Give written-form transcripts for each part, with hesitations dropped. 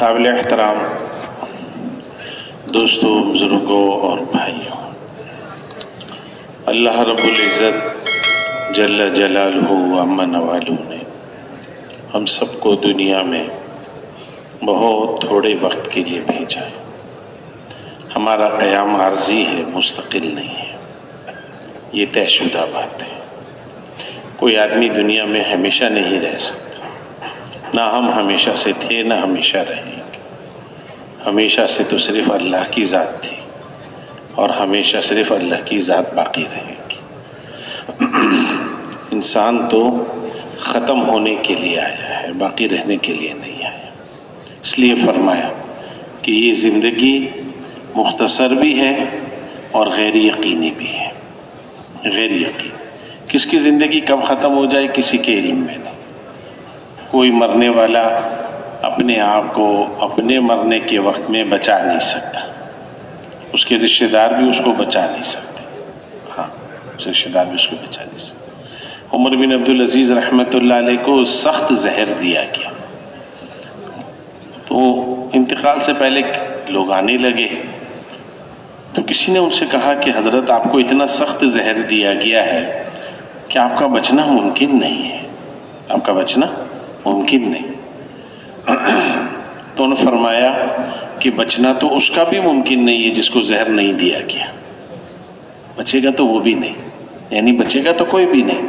قابل احترام دوستوں، بزرگوں اور بھائیوں، اللہ رب العزت جل جلالہ و عم نوالہ نے ہم سب کو دنیا میں بہت تھوڑے وقت کے لیے بھیجا ہے۔ ہمارا قیام عارضی ہے، مستقل نہیں ہے، یہ طے شدہ بات ہے۔ کوئی آدمی دنیا میں ہمیشہ نہیں رہ سکتا، نہ ہم ہمیشہ سے تھے نہ ہمیشہ رہیں گے۔ ہمیشہ سے تو صرف اللہ کی ذات تھی اور ہمیشہ صرف اللہ کی ذات باقی رہے گی۔ انسان تو ختم ہونے کے لیے آیا ہے، باقی رہنے کے لیے نہیں آیا۔ اس لیے فرمایا کہ یہ زندگی مختصر بھی ہے اور غیر یقینی بھی ہے۔ غیر یقینی کس کی زندگی کب ختم ہو جائے کسی کے علم میں نہیں۔ کوئی مرنے والا اپنے آپ کو اپنے مرنے کے وقت میں بچا نہیں سکتا، اس کے رشتہ دار بھی اس کو بچا نہیں سکتے۔ ہاں، رشتہ دار بھی اس کو بچا نہیں سکتے۔ عمر بن عبدالعزیز رحمۃ اللہ علیہ کو سخت زہر دیا گیا، تو انتقال سے پہلے لوگ آنے لگے، تو کسی نے ان سے کہا کہ حضرت آپ کو اتنا سخت زہر دیا گیا ہے کہ آپ کا بچنا ممکن نہیں ہے، آپ کا بچنا ممکن نہیں۔ تو انہوں نے فرمایا کہ بچنا تو اس کا بھی ممکن نہیں ہے جس کو زہر نہیں دیا گیا، بچے گا تو وہ بھی نہیں، یعنی بچے گا تو کوئی بھی نہیں۔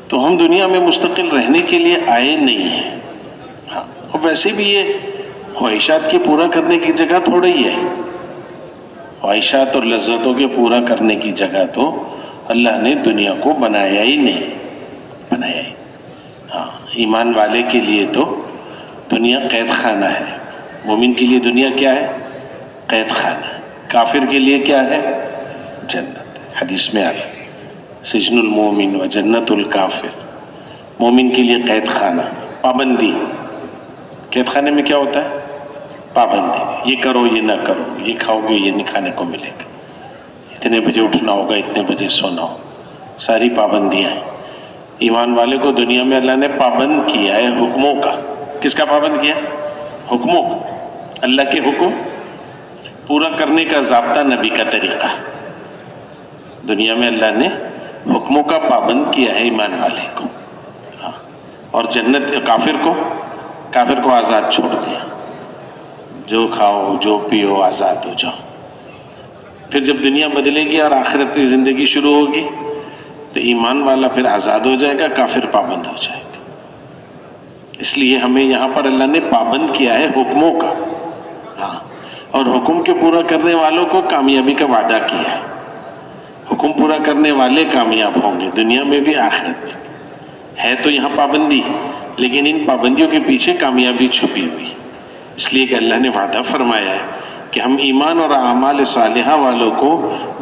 تو ہم دنیا میں مستقل رہنے کے لیے آئے نہیں ہیں۔ ہاں، اور ویسے بھی یہ خواہشات کے پورا کرنے کی جگہ تھوڑا ہی ہے۔ خواہشات اور لذتوں کے پورا کرنے کی جگہ تو اللہ نے دنیا کو بنایا ہی نہیں، بنایا ہی۔ ہاں، ایمان والے کے لیے تو دنیا قید خانہ ہے، مومن کے لیے دنیا کیا ہے؟ قید خانہ ہے۔ کافر کے لیے کیا ہے؟ جنت ہے۔ حدیث میں آتا ہے سجن المومن و جنت الکافر، مومن کے لیے قید خانہ، پابندی۔ قید خانے میں کیا ہوتا ہے؟ پابندی، یہ کرو یہ نہ کرو، یہ کھاؤ گے یہ نہیں کھانے کو ملے گا، اتنے بجے اٹھنا ہوگا اتنے بجے سونا ہوگا، ساری پابندیاں ہیں۔ ایمان والے کو دنیا میں اللہ نے پابند کیا ہے حکموں کا۔ کس کا پابند کیا؟ حکموں کا۔ اللہ کے حکم پورا کرنے کا ضابطہ نبی کا طریقہ۔ دنیا میں اللہ نے حکموں کا پابند کیا ہے ایمان والے کو، ہاں، اور جنت کافر کو آزاد چھوڑ دیا، جو کھاؤ جو پیو آزاد ہو جاؤ۔ پھر جب دنیا بدلے گی اور آخرت کی زندگی شروع ہوگی تو ایمان والا پھر آزاد ہو جائے گا، کافر پابند ہو جائے گا۔ اس لیے ہمیں یہاں پر اللہ نے پابند کیا ہے حکموں کا، ہاں، اور حکم کے پورا کرنے والوں کو کامیابی کا وعدہ کیا ہے۔ حکم پورا کرنے والے کامیاب ہوں گے دنیا میں بھی آخرت میں۔ ہے تو یہاں پابندی، لیکن ان پابندیوں کے پیچھے کامیابی چھپی ہوئی، اس لیے کہ اللہ نے وعدہ فرمایا ہے کہ ہم ایمان اور اعمال صالحہ والوں کو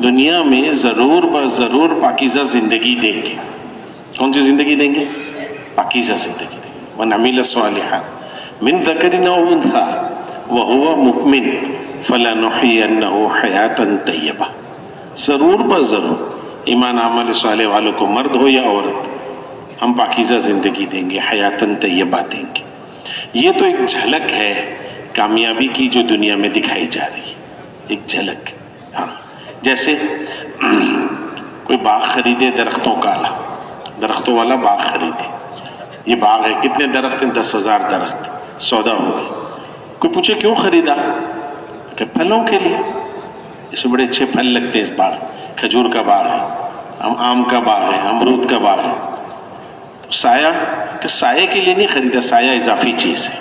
دنیا میں ضرور ضرور پاکیزہ زندگی دیں گے۔ کون سی زندگی دیں گے؟ پاکیزہ زندگی دیں گے۔ من عمل صالحا من ذکر او انثی وہو مؤمن فلنحینہ حیاۃ طیبہ، ضرور ضرور ایمان اعمال صالح والوں کو، مرد ہو یا عورت، ہم پاکیزہ زندگی دیں گے، حیاۃ طیبہ دیں گے۔ یہ تو ایک جھلک ہے کامیابی کی جو دنیا میں دکھائی جا رہی ہے، ایک جھلک۔ ہاں، جیسے کوئی باغ خریدے درختوں درختوں والا باغ خریدے، یہ باغ ہے، کتنے درخت ہیں؟ 10,000 درخت، سودا ہو گیا۔ کوئی پوچھے کیوں خریدا؟ کہ پھلوں کے لیے، اس میں بڑے اچھے پھل لگتے ہیں، اس باغ کھجور کا باغ ہے، آم کا باغ ہے، امرود کا باغ ہے۔ سایہ، کہ سایہ کے لیے نہیں خریدا، سایہ اضافی چیز ہے۔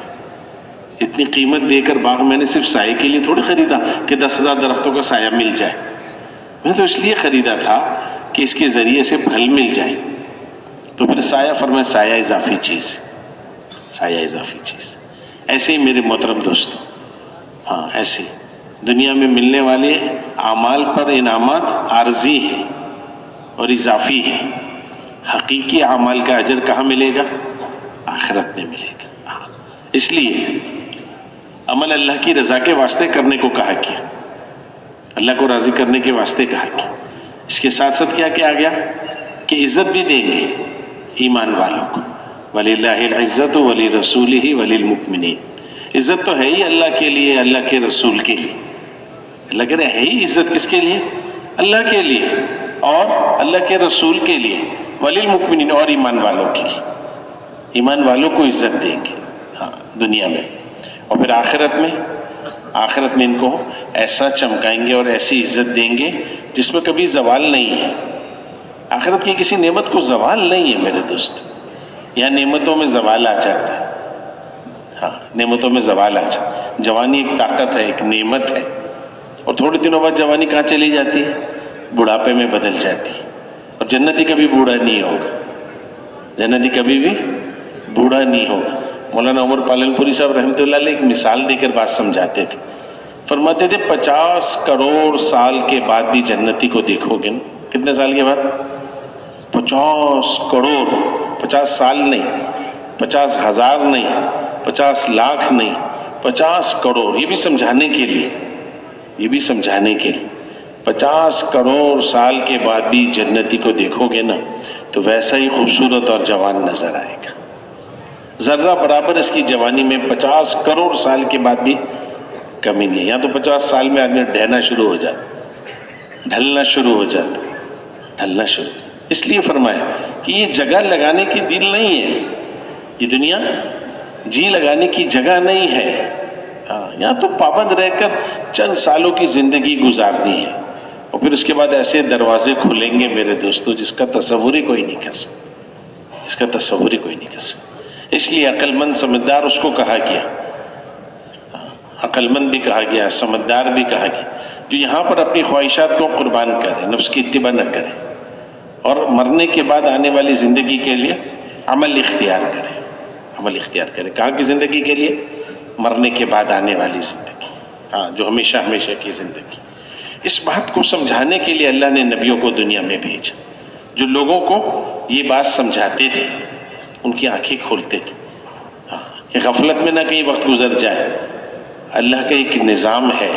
اتنی قیمت دے کر باغ میں نے صرف سایہ کے لیے تھوڑی خریدا کہ 10,000 درختوں کا سایہ مل جائے، میں نے تو اس لیے خریدا تھا کہ اس کے ذریعے سے پھل مل جائے۔ تو پھر سایہ فرمایا سایہ اضافی چیز ہے، سایہ اضافی چیز۔ ایسے ہی میرے محترم دوستو، ہاں، ایسے دنیا میں ملنے والے اعمال پر انعامات عارضی ہیں اور اضافی ہیں۔ حقیقی اعمال کا اجر کہاں ملے گا؟ آخرت میں ملے گا۔ اس لیے عمل اللہ کی رضا کے واسطے کرنے کو کہا کیا، اللہ کو راضی کرنے کے واسطے کہا کیا۔ اس کے ساتھ ساتھ کیا کیا گیا کہ عزت بھی دیں گے ایمان والوں کو، وَلِلَّهِ الْعِزَّةُ وَلِرَسُولِهِ وَلِلْمُؤْمِنِينَ۔ عزت تو ہے ہی اللہ کے لیے، اللہ کے رسول کے لیے. اللہ کہہ رہے ہے ہی عزت کس کے لیے؟ اللہ کے لیے اور اللہ کے رسول کے لیے، وللمؤمنین، اور ایمان والوں کے لیے. ایمان والوں کو عزت دیں گے ہاں دنیا میں، اور پھر آخرت میں ان کو ایسا چمکائیں گے اور ایسی عزت دیں گے جس میں کبھی زوال نہیں ہے. آخرت کی کسی نعمت کو زوال نہیں ہے میرے دوست. یہاں نعمتوں میں زوال آ جاتا ہے، ہاں نعمتوں میں زوال آ جاتا ہے. جوانی ایک طاقت ہے، ایک نعمت ہے، اور تھوڑے دنوں بعد جوانی کہاں چلی جاتی ہے؟ بڑھاپے میں بدل جاتی ہے. اور جنتی کبھی بوڑھا نہیں ہوگا، جنتی کبھی بھی بوڑھا نہیں ہوگا. مولانا عمر پالن پوری صاحب رحمۃ اللہ علیہ ایک مثال دے کر بات سمجھاتے تھے. فرماتے تھے 50 کروڑ سال کے بعد بھی جنتی کو دیکھو گے نا. کتنے سال کے بعد؟ 50 کروڑ. 50 سال نہیں، 50,000 نہیں، 50 لاکھ نہیں، 50 کروڑ. یہ بھی سمجھانے کے لیے 50 کروڑ سال کے بعد بھی جنتی کو دیکھو گے نا تو ویسا ہی خوبصورت اور جوان نظر آئے گا. ذرہ برابر اس کی جوانی میں 50 کروڑ سال کے بعد بھی کمی نہیں ہے. یہاں تو 50 سال میں آدمی ڈھلنا شروع ہو جاتا. اس لیے فرمایا کہ یہ جگہ لگانے کی دل نہیں ہے، یہ دنیا جی لگانے کی جگہ نہیں ہے. یہاں تو پابند رہ کر چند سالوں کی زندگی گزارنی ہے، اور پھر اس کے بعد ایسے دروازے کھلیں گے میرے دوستو جس کا تصور ہی کوئی نہیں کر سکتا. اس لیے عقل مند سمجھدار اس کو کہا گیا، عقل مند بھی کہا گیا، سمجھدار بھی کہا گیا، جو یہاں پر اپنی خواہشات کو قربان کرے، نفس کی اتباع نہ کرے، اور مرنے کے بعد آنے والی زندگی کے لیے عمل اختیار کرے. کہاں کی زندگی کے لیے؟ مرنے کے بعد آنے والی زندگی، جو ہمیشہ کی زندگی. اس بات کو سمجھانے کے لیے اللہ نے نبیوں کو دنیا میں بھیجا، جو لوگوں کو یہ بات سمجھاتے تھے، ان کی آنکھیں کھولتے تھے کہ غفلت میں نہ کہیں وقت گزر جائے. اللہ کا ایک نظام ہے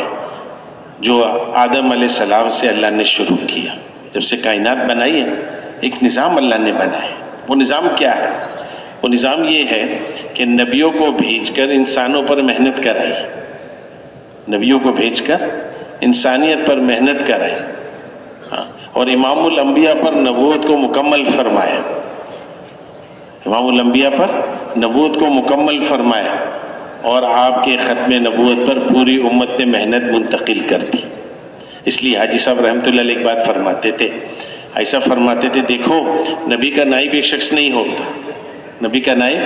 جو آدم علیہ السلام سے اللہ نے شروع کیا. جب سے کائنات بنائی ہے ایک نظام اللہ نے بنایا. وہ نظام کیا ہے؟ وہ نظام یہ ہے کہ نبیوں کو بھیج کر انسانوں پر محنت کرائی، نبیوں کو بھیج کر انسانیت پر محنت کرائی، اور امام الانبیاء پر نبوت کو مکمل فرمایا. امام الانبیاء پر نبوت کو مکمل فرمایا، اور آپ کے ختم نبوت پر پوری امت نے محنت منتقل کر دی. اس لیے حاجی صاحب رحمۃ اللہ علیہ ایک بات فرماتے تھے، ایسا فرماتے تھے دیکھو نبی کا نائب ایک شخص نہیں ہوتا، نبی کا نائب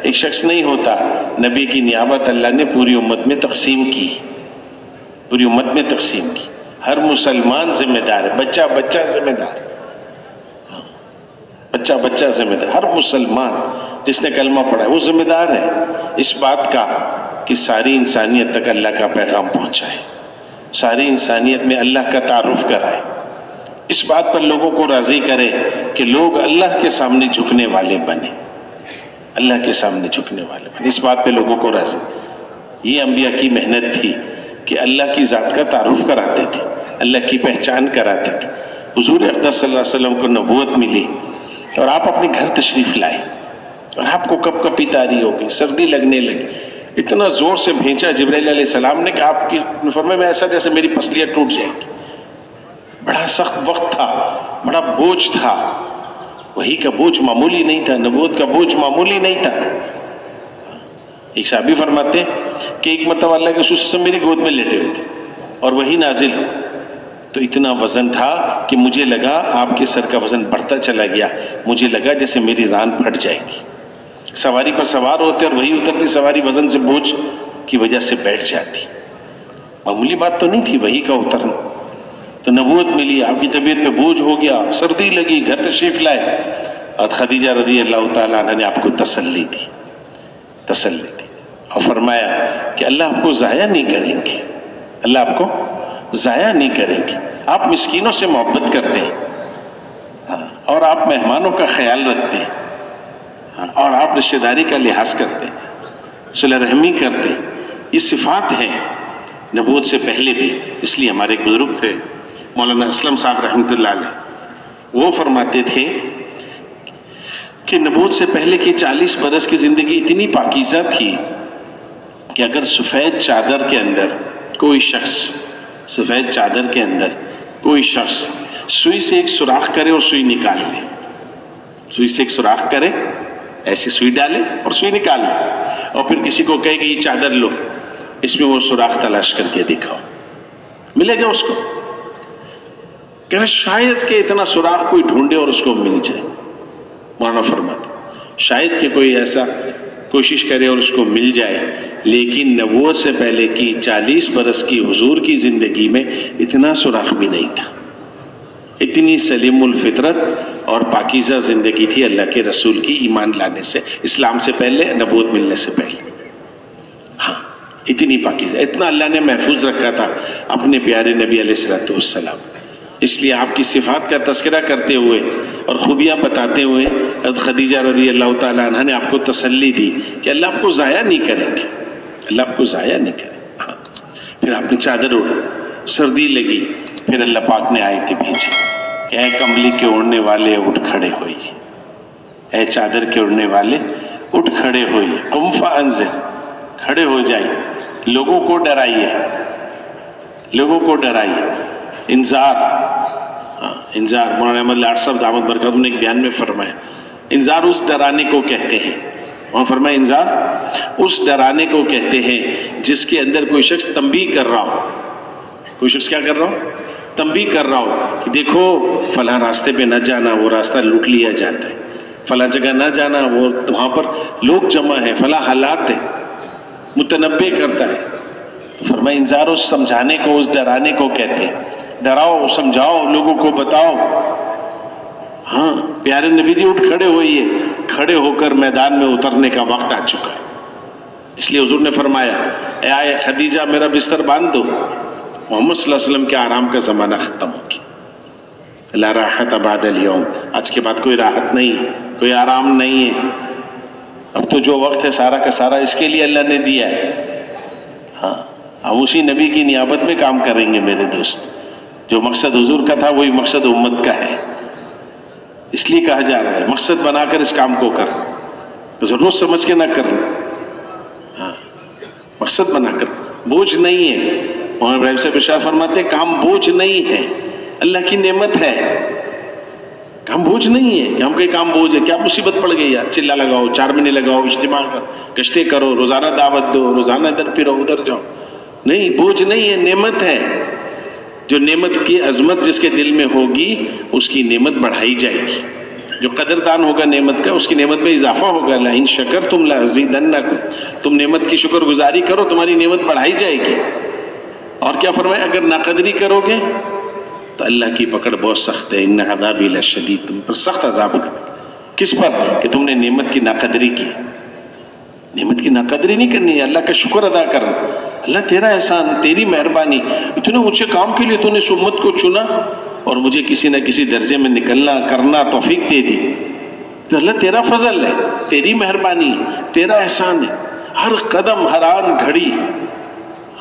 ایک شخص نہیں ہوتا، نبی کی نیابت اللہ نے پوری امت میں تقسیم کی، پوری امت میں تقسیم کی. ہر مسلمان ذمہ دار ہے، بچہ بچہ ذمہ دار، بچہ بچہ ذمہ دار. ہر مسلمان جس نے کلمہ پڑھا ہے وہ ذمہ دار ہے اس بات کا کہ ساری انسانیت تک اللہ کا پیغام پہنچائے، ساری انسانیت میں اللہ کا تعارف کرائے، اس بات پر لوگوں کو راضی کرے کہ لوگ اللہ کے سامنے جھکنے والے بنے، اللہ کے سامنے جھکنے والے بنے. اس بات پہ لوگوں کو راضی. یہ انبیاء کی محنت تھی کہ اللہ کی ذات کا تعارف کراتے تھے، اللہ کی پہچان کراتے تھے. حضور اقدس صلی اللہ علیہ وسلم کو نبوت ملی اور آپ اپنے گھر تشریف لائے، اور آپ کو کب کپی طاری ہو گئی، سردی لگنے لگی. اتنا زور سے بھینچا جبرائیل علیہ السلام نے کہ آپ کی فرمایا میں ایسا جیسے میری پسلیاں ٹوٹ جائیں گی. بڑا سخت وقت تھا، بڑا بوجھ تھا. وہی کا بوجھ معمولی نہیں تھا، نبوت کا بوجھ معمولی نہیں تھا. ایک صحابی فرماتے کہ ایک مرتبہ اللہ کے رسول صلی اللہ علیہ وسلم میری گود میں لیٹے ہوئے تھے اور وہی نازل ہو تو اتنا وزن تھا کہ مجھے لگا آپ کے سر کا وزن بڑھتا چلا گیا، مجھے لگا جیسے میری ران پھٹ جائے گی. سواری پر سوار ہوتے اور وہی اترتی سواری وزن سے بوجھ کی وجہ سے بیٹھ جاتی. معمولی بات تو نہیں تھی وہی کا اترنا. تو نبوت ملی، آپ کی طبیعت پہ بوجھ ہو گیا، سردی لگی، گھر تشریف لائے، اور خدیجہ رضی اللہ تعالیٰ عنہ نے آپ کو تسلی دی اور فرمایا کہ اللہ آپ کو ضائع نہیں کریں گے، اللہ آپ کو ضائع نہیں کریں گے. آپ مسکینوں سے محبت کرتے ہیں اور آپ مہمانوں کا خیال رکھتے ہیں اور آپ رشتہ داری کا لحاظ کرتے ہیں، صلہ رحمی کرتے ہیں. یہ صفات ہیں نبوت سے پہلے بھی. اس لیے ہمارے ایک بزرگ تھے مولانا اسلم صاحب رحمۃ اللہ علیہ، وہ فرماتے تھے کہ نبوت سے پہلے کی 40 برس کی زندگی اتنی پاکیزہ تھی کہ اگر سفید چادر کے اندر کوئی شخص سوئی سے ایک سوراخ کرے اور سوئی نکال لے، سوئی سے ایک سوراخ کرے، ایسی سوئی ڈالے اور سوئی نکال لے، اور پھر کسی کو کہے کہ یہ چادر لو، اس میں وہ سوراخ تلاش کر کے دکھاؤ، ملے گا اس کو؟ کہ شاید کہ اتنا سوراخ کوئی ڈھونڈے اور اس کو مل جائے۔ مولانا فرماتے شاید کہ کوئی ایسا کوشش کرے اور اس کو مل جائے، لیکن نبوت سے پہلے کی 40 برس کی حضور کی زندگی میں اتنا سوراخ بھی نہیں تھا، اتنی سلیم الفطرت اور پاکیزہ زندگی تھی اللہ کے رسول کی، ایمان لانے سے، اسلام سے پہلے، نبوت ملنے سے پہلے۔ ہاں، اتنی پاکیزہ، اتنا اللہ نے محفوظ رکھا تھا اپنے پیارے نبی علیہ السلام۔ اس لیے آپ کی صفات کا تذکرہ کرتے ہوئے اور خوبیاں بتاتے ہوئے حضرت خدیجہ رضی اللہ تعالیٰ عنہ نے آپ کو تسلی دی کہ اللہ آپ کو ضائع نہیں کریں گے، اللہ آپ کو ضائع نہیں کریں گے۔ ہاں، پھر آپ نے چادر اوڑھی، سردی لگی، پھر اللہ پاک نے آیتیں بھیجی کہ اے کمبلی کے اوڑھنے والے اٹھ کھڑے ہوئیے، اے چادر کے اوڑھنے والے اٹھ کھڑے ہوئیے، قم فانذر، کھڑے ہو جائیے، لوگوں کو ڈرائیے، انذار مولانا احمد لاٹ صاحب دامت برکاتہ نے ایک بیان میں فرمایا، انذار اس ڈرانے کو کہتے ہیں، وہاں فرمایا انذار اس ڈرانے کو کہتے ہیں جس کے اندر کوئی شخص تنبیہ کر رہا ہو، کوئی شخص کیا کر رہا ہو؟ تنبیہ کر رہا ہو کہ دیکھو فلاں راستے پہ نہ جانا، وہ راستہ لوٹ لیا جاتا ہے، فلاں جگہ نہ جانا، وہ وہاں پر لوگ جمع ہیں، فلاں حالات ہیں، متنبہ کرتا ہے۔ تو فرمایا انذار اس سمجھانے کو، اس ڈرانے کو کہتے ہیں، ڈراؤ، سمجھاؤ، لوگوں کو بتاؤ۔ ہاں، پیارے نبی جی اٹھ کھڑے ہوئیے، کھڑے ہو کر میدان میں اترنے کا وقت آ چکا ہے۔ اس لیے حضور نے فرمایا اے خدیجہ میرا بستر باندھ دو، محمد صلی اللہ علیہ وسلم کے آرام کا زمانہ ختم ہو گیا۔ لا راحت بعد اليوم، آج کے بعد کوئی راحت نہیں، کوئی آرام نہیں ہے، اب تو جو وقت ہے سارا کا سارا اس کے لیے اللہ نے دیا ہے۔ ہاں، ہم اسی نبی کی نیابت میں کام کریں گے میرے دوست، جو مقصد حضور کا تھا وہی مقصد امت کا ہے، اس لیے کہا جا رہا ہے مقصد بنا کر اس کام کو کر، ضرورت سمجھ کے نہ کرنا، ہاں، مقصد بنا کر، بوجھ نہیں ہے۔ مولانا ابراہیم صاحب ارشاد فرماتے ہیں کام بوجھ نہیں ہے، اللہ کی نعمت ہے، کام بوجھ نہیں ہے کہ ہم کے کام بوجھ ہے، کیا مصیبت پڑ گئی ہے، چلا لگاؤ، 4 مہینے لگاؤ، اجتماع کرو، گشتیں کرو، روزانہ دعوت دو، روزانہ ادھر پھرو ادھر جاؤ، نہیں، بوجھ نہیں ہے، نعمت ہے۔ جو نعمت کی عظمت جس کے دل میں ہوگی اس کی نعمت بڑھائی جائے گی، جو قدردان ہوگا نعمت کا اس کی نعمت میں اضافہ ہوگا۔ لئن شکرتم لازیدنکم، تم نعمت کی شکر گزاری کرو تمہاری نعمت بڑھائی جائے گی۔ اور کیا فرمایا اگر ناقدری کرو گے تو اللہ کی پکڑ بہت سخت ہے، ان عذابی لشدید، تم پر سخت عذاب کرے۔ کس پر؟ کہ تم نے نعمت کی ناقدری کی۔ نعمت کی ناقدری نہیں کرنی ہے، اللہ کا شکر ادا کرنا، اللہ تیرا احسان، تیری مہربانی، اتنے اونچے کام کے لیے تو نے اس امت کو چنا اور مجھے کسی نہ کسی درجے میں نکلنا کرنا توفیق دے دی، تو اللہ تیرا فضل ہے، تیری مہربانی، تیرا احسان ہے۔ ہر قدم، ہر آن گھڑی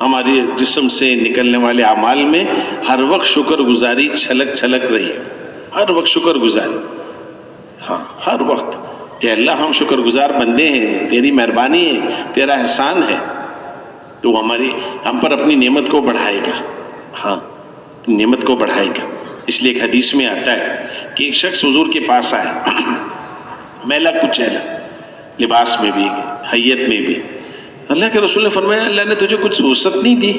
ہمارے جسم سے نکلنے والے اعمال میں ہر وقت شکر گزاری چھلک رہی ہے، ہر وقت شکر گزاری، ہاں، ہر وقت کہ اللہ ہم شکر گزار بندے ہیں، تیری مہربانی ہے، تیرا احسان ہے، تو ہم پر اپنی نعمت کو بڑھائے گا، ہاں، نعمت کو بڑھائے گا۔ اس لیے ایک حدیث میں آتا ہے کہ ایک شخص حضور کے پاس آیا، میلا کچیلا، لباس میں بھی، حیت میں بھی۔ اللہ کے رسول نے فرمایا اللہ نے تجھے کچھ وسعت نہیں دی،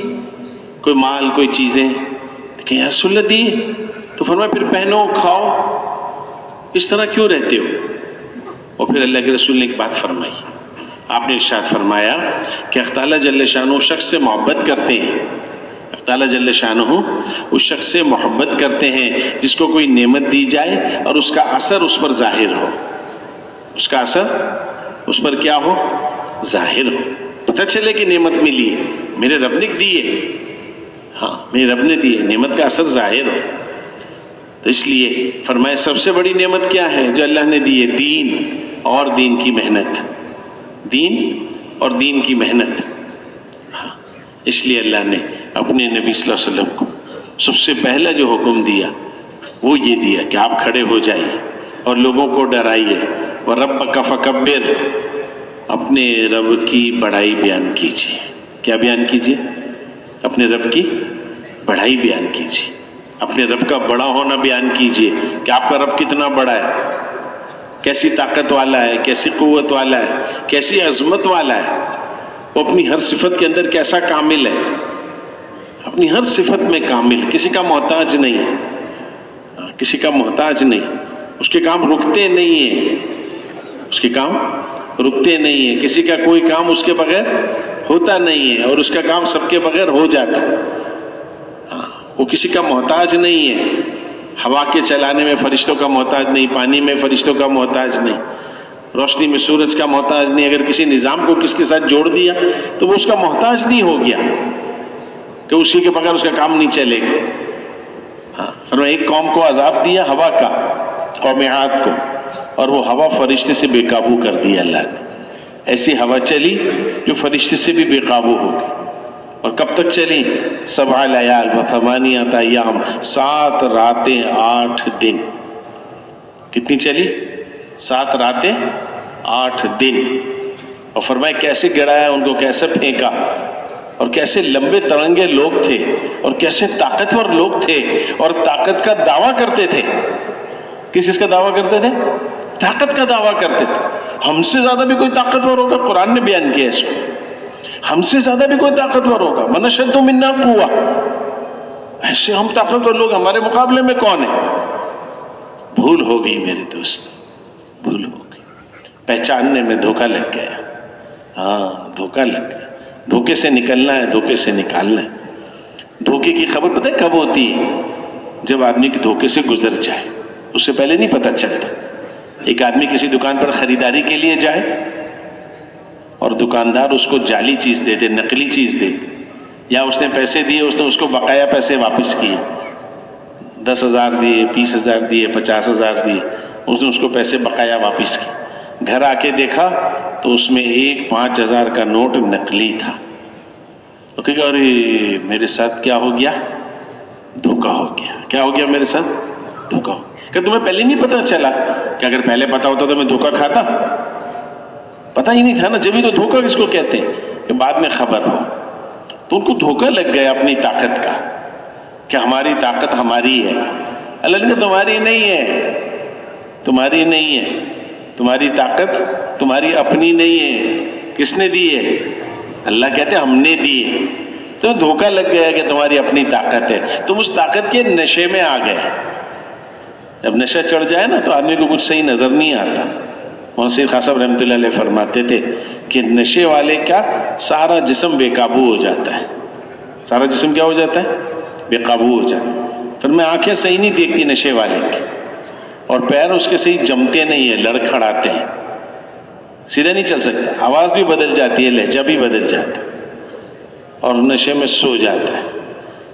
کوئی مال، کوئی چیزیں؟ کہ یا رسول اللہ دی، تو فرمایا پھر پہنو، کھاؤ، اس طرح کیوں رہتے ہو؟ اور پھر اللہ کے رسول نے ایک بات فرمائی، آپ نے ارشاد فرمایا کہ اللہ تعالیٰ جل شانہ اس شخص سے محبت کرتے ہیں، اللہ تعالیٰ جل شانہ اس شخص سے محبت کرتے ہیں جس کو کوئی نعمت دی جائے اور اس کا اثر اس پر ظاہر ہو، اس کا اثر اس پر کیا ہو؟ ظاہر ہو، پتہ چلے کہ نعمت ملی ہے، میرے رب نے دی ہے، ہاں، میرے رب نے دی ہے، نعمت کا اثر ظاہر ہو۔ تو اس لیے فرمایا سب سے بڑی نعمت کیا ہے جو اللہ نے دی ہے؟ دین اور دین کی محنت، دین اور دین کی محنت۔ ہاں، اس لیے اللہ نے اپنے نبی صلی اللہ علیہ وسلم کو سب سے پہلا جو حکم دیا وہ یہ دیا کہ آپ کھڑے ہو جائیے اور لوگوں کو ڈرائیے، وَرَبَّكَ فَكَبِّرْ، اپنے رب کی بڑائی بیان کیجیے۔ کیا بیان کیجیے؟ اپنے رب کی بڑائی بیان کیجیے، اپنے رب کا بڑا ہونا بیان کیجیے کہ آپ کا رب کتنا بڑا ہے، کیسی طاقت والا ہے، کیسی قوت والا ہے، کیسی عظمت والا ہے، وہ اپنی ہر صفت کے اندر کیسا کامل ہے، اپنی ہر صفت میں کامل، کسی کا محتاج نہیں، کسی کا محتاج نہیں، اس کے کام رکتے نہیں ہیں، اس کے کام رکتے نہیں ہیں، کسی کا کوئی کام اس کے بغیر ہوتا نہیں ہے، اور اس کا کام سب کے بغیر ہو جاتا ہے، وہ کسی کا محتاج نہیں ہے، ہوا کے چلانے میں فرشتوں کا محتاج نہیں، پانی میں فرشتوں کا محتاج نہیں، روشنی میں سورج کا محتاج نہیں، اگر کسی نظام کو کس کے ساتھ جوڑ دیا تو وہ اس کا محتاج نہیں ہو گیا کہ اسی کے بغیر اس کا کام نہیں چلے گا۔ فرمایا ایک قوم کو عذاب دیا ہوا کا، قوم عاد کو، اور وہ ہوا فرشتے سے بے قابو کر دیا اللہ نے، ایسی ہوا چلی جو فرشتے سے بھی بے قابو ہو گئی، اور کب تک چلی؟ 7 لیال و 8 ایام، 7 راتیں 8 دن۔ کتنی چلی؟ 7 راتیں 8 دن، اور فرمایا کیسے گڑایا ان کو، کیسے پھینکا، اور کیسے لمبے ترنگے لوگ تھے، اور کیسے طاقتور لوگ تھے، اور طاقت کا دعویٰ کرتے تھے۔ کس چیز کا دعویٰ کرتے تھے؟ طاقت کا دعویٰ کرتے تھے۔ ہم سے زیادہ بھی کوئی طاقتور ہوگا، قرآن نے بیان کیا اس کو، ہم سے زیادہ بھی کوئی طاقتور ہوگا، من اشد منا قوہ، ایسے ہم طاقتور لوگ ہمارے مقابلے میں کون ہے؟ بھول ہو گئی میرے دوست، بھول ہو گئی، پہچاننے میں دھوکہ لگ گیا، ہاں دھوکہ لگ گیا۔ دھوکے سے نکلنا ہے، دھوکے سے نکالنا ہے۔ دھوکے کی خبر پتہ ہے کب ہوتی ہے؟ جب آدمی کے دھوکے سے گزر جائے، اس سے پہلے نہیں پتہ چلتا۔ ایک آدمی کسی دکان پر خریداری کے لیے جائے اور دکاندار اس کو جعلی چیز دے دے، نقلی چیز دے دے، یا اس نے پیسے دیے، اس نے اس کو بقایا پیسے واپس کیے، 10,000 دیے، 20,000 دیے، 50,000 دیے، اس نے اس کو پیسے بقایا واپس کیے۔ گھر آ کے دیکھا تو اس میں ایک 5,000 کا نوٹ نقلی تھا۔ تو کہا ارے میرے ساتھ کیا ہو گیا؟ دھوکہ ہو گیا۔ کیا ہو گیا میرے ساتھ؟ دھوکہ ہو گیا۔ کہ تمہیں پہلے نہیں پتا چلا؟ کہ اگر پہلے پتا ہوتا تو میں دھوکہ کھاتا؟ پتا ہی نہیں تھا نا، جبھی تو دھوکہ کس کو کہتے ہیں کہ بعد میں خبر ہو۔ تو ان کو دھوکہ لگ گیا اپنی طاقت کا کہ ہماری طاقت ہماری ہے۔ اللہ نے تمہاری نہیں ہے، تمہاری نہیں ہے، تمہاری طاقت تمہاری اپنی نہیں ہے۔ کس نے دی ہے؟ اللہ کہتے ہیں ہم نے دی ہے۔ تو دھوکہ لگ گیا کہ تمہاری اپنی طاقت ہے، تم اس طاقت کے نشے میں آ گئے۔ جب نشہ چڑھ جائے نا تو آدمی کو کچھ صحیح نظر نہیں آتا۔ مولانا سید خان صاحب رحمۃ اللہ علیہ فرماتے تھے کہ نشے والے کا سارا جسم بے قابو ہو جاتا ہے، سارا جسم کیا ہو جاتا ہے؟ بے قابو ہو جاتا ہے۔ پھر میں آنکھیں صحیح نہیں دیکھتی نشے والے کی، اور پیر اس کے صحیح جمتے نہیں ہیں، لڑکھڑاتے ہیں، سیدھا نہیں چل سکتا، آواز بھی بدل جاتی ہے، لہجہ بھی بدل جاتا ہے، اور نشے میں سو جاتا ہے۔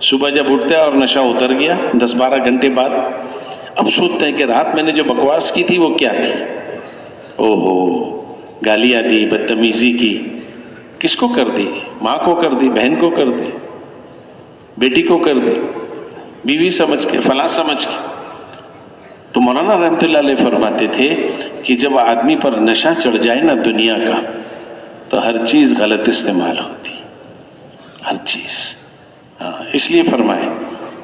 صبح جب اٹھتا ہے اور نشہ اتر گیا 10-12 گھنٹے بعد، اب سوچتے ہیں کہ رات میں نے جو بکواس کی تھی وہ کیا تھی؟ اوہو، گالیاں دی، بدتمیزی کی، کس کو کر دی؟ ماں کو کر دی، بہن کو کر دی، بیٹی کو کر دی، بیوی سمجھ کے، فلاں سمجھ کے۔ تو مولانا رحمۃ اللہ علیہ فرماتے تھے کہ جب آدمی پر نشہ چڑھ جائے نا دنیا کا، تو ہر چیز غلط استعمال ہوتی، ہر چیز۔ اس لیے فرمائے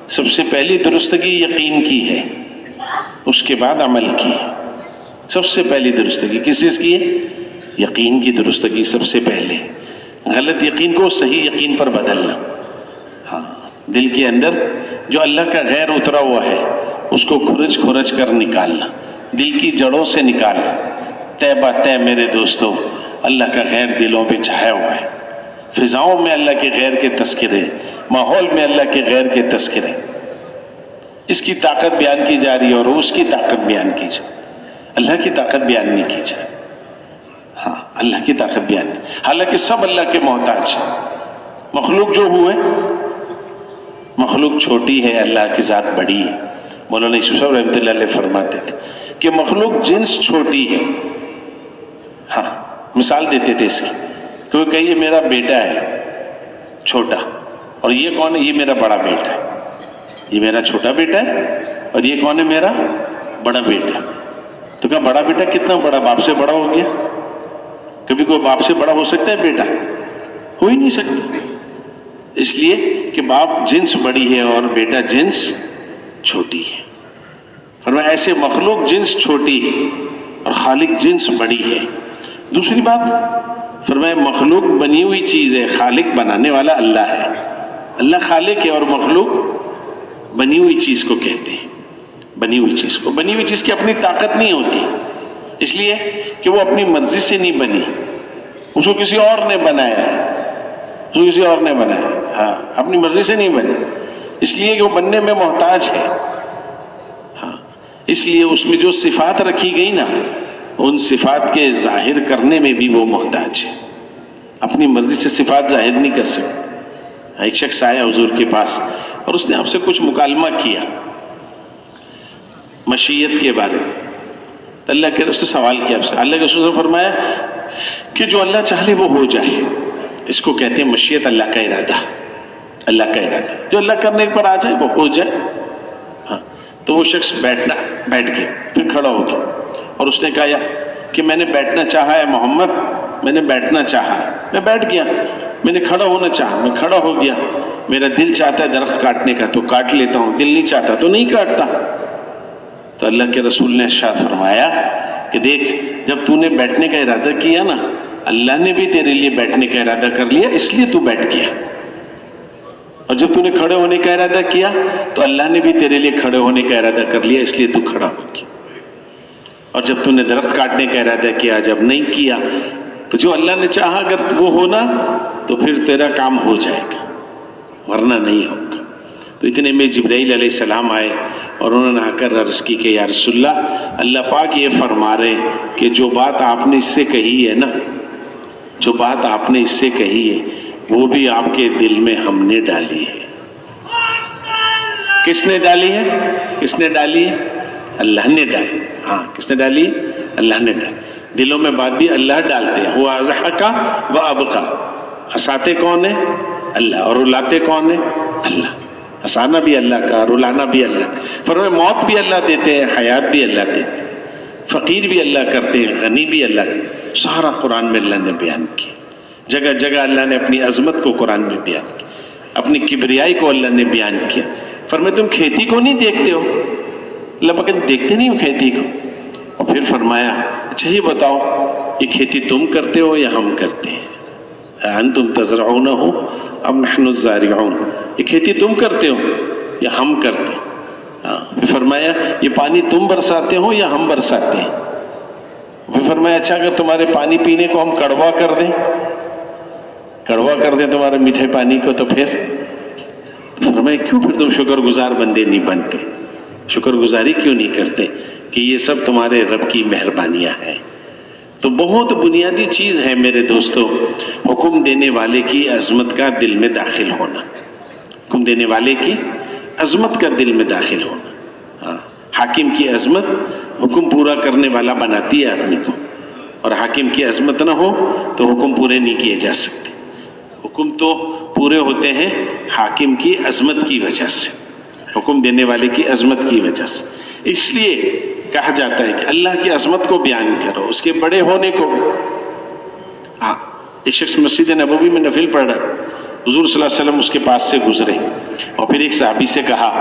سب سے پہلی درستگی یقین کی ہے، اس کے بعد عمل کی۔ سب سے پہلی درستگی کس چیز کی ہے؟ یقین کی درستگی سب سے پہلے۔ غلط یقین کو صحیح یقین پر بدلنا، ہاں دل کے اندر جو اللہ کا غیر اترا ہوا ہے اس کو کھرچ کھرچ کر نکالنا، دل کی جڑوں سے نکالنا۔ طے بہ طے میرے دوستو اللہ کا غیر دلوں پہ چھایا ہوا ہے، فضاؤں میں اللہ کے غیر کے تذکرے، ماحول میں اللہ کے غیر کے تذکرے، اس کی طاقت بیان کی جا رہی ہے اور اس کی طاقت بیان کی جائے، اللہ کی طاقت بیان نہیں کی جائے۔ ہاں اللہ کی طاقت بیان نہیں، حالانکہ سب اللہ کے محتاج ہیں۔ مخلوق جو ہوئے، مخلوق چھوٹی ہے، اللہ کی ذات بڑی ہے۔ مولانا یوسف صاحب رحمۃ اللہ علیہ فرماتے تھے کہ مخلوق جنس چھوٹی ہے، ہاں مثال دیتے تھے اس کی، کہ وہ کہیے میرا بیٹا ہے چھوٹا، اور یہ کون ہے؟ یہ میرا بڑا بیٹا ہے۔ یہ میرا چھوٹا بیٹا ہے اور یہ کون ہے؟ میرا بڑا بیٹا۔ تو کہا بڑا بیٹا کتنا بڑا؟ باپ سے بڑا ہو گیا؟ کبھی کوئی باپ سے بڑا ہو سکتا ہے بیٹا؟ ہو ہی نہیں سکتا، اس لیے کہ باپ جنس بڑی ہے اور بیٹا جنس چھوٹی ہے۔ فرمایا ایسے مخلوق جنس چھوٹی ہے اور خالق جنس بڑی ہے۔ دوسری بات فرمایا مخلوق بنی ہوئی چیز ہے، خالق بنانے والا اللہ ہے۔ اللہ خالق ہے اور مخلوق بنی ہوئی چیز کو کہتے ہیں۔ بنی ہوئی چیز کو، بنی ہوئی چیز کی اپنی طاقت نہیں ہوتی، اس لیے کہ وہ اپنی مرضی سے نہیں بنی، اس کو کسی اور نے بنایا، اس کو کسی اور نے بنایا، ہاں اپنی مرضی سے نہیں بنی، اس لیے کہ وہ بننے میں محتاج ہے۔ ہاں اس لیے اس میں جو صفات رکھی گئی نا، ان صفات کے ظاہر کرنے میں بھی وہ محتاج ہے، اپنی مرضی سے صفات ظاہر نہیں کر سکتے۔ ایک شخص آیا حضور کے پاس اور اس نے آپ سے کچھ مکالمہ کیا مشیت کے بارے میں، تو اللہ کے رسول سے سوال کیا آپ سے، اللہ کے رسول نے فرمایا کہ جو اللہ چاہے وہ ہو جائے، اس کو کہتے ہیں مشیت، اللہ کا ارادہ، اللہ کا ارادہ، جو اللہ کرنے پر آ جائے وہ ہو جائے۔ ہاں تو وہ شخص بیٹھ گیا، پھر کھڑا ہو گیا اور اس نے کہا کہ میں نے بیٹھنا چاہا ہے محمد، میں نے بیٹھنا چاہا، میں بیٹھ گیا، میں نے کھڑا ہونا چاہا، میں کھڑا ہو گیا، میرا دل چاہتا ہے درخت کاٹنے کا تو کاٹ لیتا ہوں، دل نہیں چاہتا تو نہیں کاٹتا۔ تو اللہ کے رسول نے ارشاد فرمایا کہ دیکھ، جب تو نے بیٹھنے کا ارادہ کیا نا، اللہ نے بھی تیرے لیے بیٹھنے کا ارادہ کر لیا، اس لیے تو بیٹھ گیا، اور جب تو نے کھڑے ہونے کا ارادہ کیا تو اللہ نے بھی تیرے لیے کھڑے ہونے کا ارادہ کر لیا، اس لیے تو کھڑا ہو گیا، اور جب تو نے درخت کاٹنے کا ارادہ کیا، جب نہیں کیا، تو جو اللہ نے چاہا اگر وہ ہونا تو پھر تیرا کام ہو جائے گا، ورنہ نہیں ہوگا۔ تو اتنے میں جبرائیل علیہ السلام آئے اور انہوں نے آ کر عرض کی کہ یا رسول اللہ، اللہ پاک یہ فرما رہے ہیں کہ جو بات آپ نے اس سے کہی ہے نا، جو بات آپ نے اس سے کہی ہے وہ بھی آپ کے دل میں ہم نے ڈالی ہے۔ کس نے ڈالی ہے؟ کس نے ڈالی ہے؟ اللہ نے ڈالی۔ ہاں کس نے ڈالی ہے؟ اللہ نے ڈالی۔ دلوں میں بات بھی اللہ ڈالتے ہیں، وہ اضحکا و ابقا، ہنساتے کون ہے؟ اللہ، اور رلاتے کون ہے؟ اللہ۔ ہنسانا بھی اللہ کا، رلانا بھی اللہ کا۔ فرمایا موت بھی اللہ دیتے ہیں، حیات بھی اللہ دیتے ہیں، فقیر بھی اللہ کرتے ہیں، غنی بھی اللہ کرتے، سارا قرآن میں اللہ نے بیان کیا۔ جگہ جگہ اللہ نے اپنی عظمت کو قرآن میں بیان کیا، اپنی کبریائی کو اللہ نے بیان کیا۔ فرمایا تم کھیتی کو نہیں دیکھتے ہو؟ اللہ پاک دیکھتے نہیں ہو کھیتی کو؟ اور پھر فرمایا اچھا یہ بتاؤ، یہ کھیتی تم کرتے ہو یا ہم کرتے ہیں؟ انتم تزرعونہ ام نحن الزارعون، یہ کھیتی تم کرتے ہو یا ہم کرتے ہیں؟ پھر فرمایا یہ پانی تم برساتے ہو یا ہم برساتے ہیں؟ پھر فرمایا اچھا اگر تمہارے پانی پینے کو ہم کڑوا کر دیں، کڑوا کر دیں تمہارے میٹھے پانی کو، تو پھر فرمایا کیوں پھر تم شکر گزار بندے نہیں بنتے، شکر گزاری کیوں نہیں کرتے کہ یہ سب تمہارے رب کی مہربانیاں ہیں۔ تو بہت بنیادی چیز ہے میرے دوستو، حکم دینے والے کی عظمت کا دل میں داخل ہونا، حکم دینے والے کی عظمت کا دل میں داخل ہونا۔ حاکم کی عظمت حکم پورا کرنے والا بناتی ہے آدمی کو، اور حاکم کی عظمت نہ ہو تو حکم پورے نہیں کیے جا سکتے۔ حکم تو پورے ہوتے ہیں حاکم کی عظمت کی وجہ سے، حکم دینے والے کی عظمت کی وجہ سے۔ اس لیے کہا جاتا ہے کہ اللہ کی عظمت کو بیان کرو، اس کے بڑے ہونے کو۔ ہاں ایک شخص مسجد نبوی میں نفل پڑھ رہا، حضور صلی اللہ علیہ وسلم اس کے پاس سے گزرے اور پھر ایک صحابی سے کہا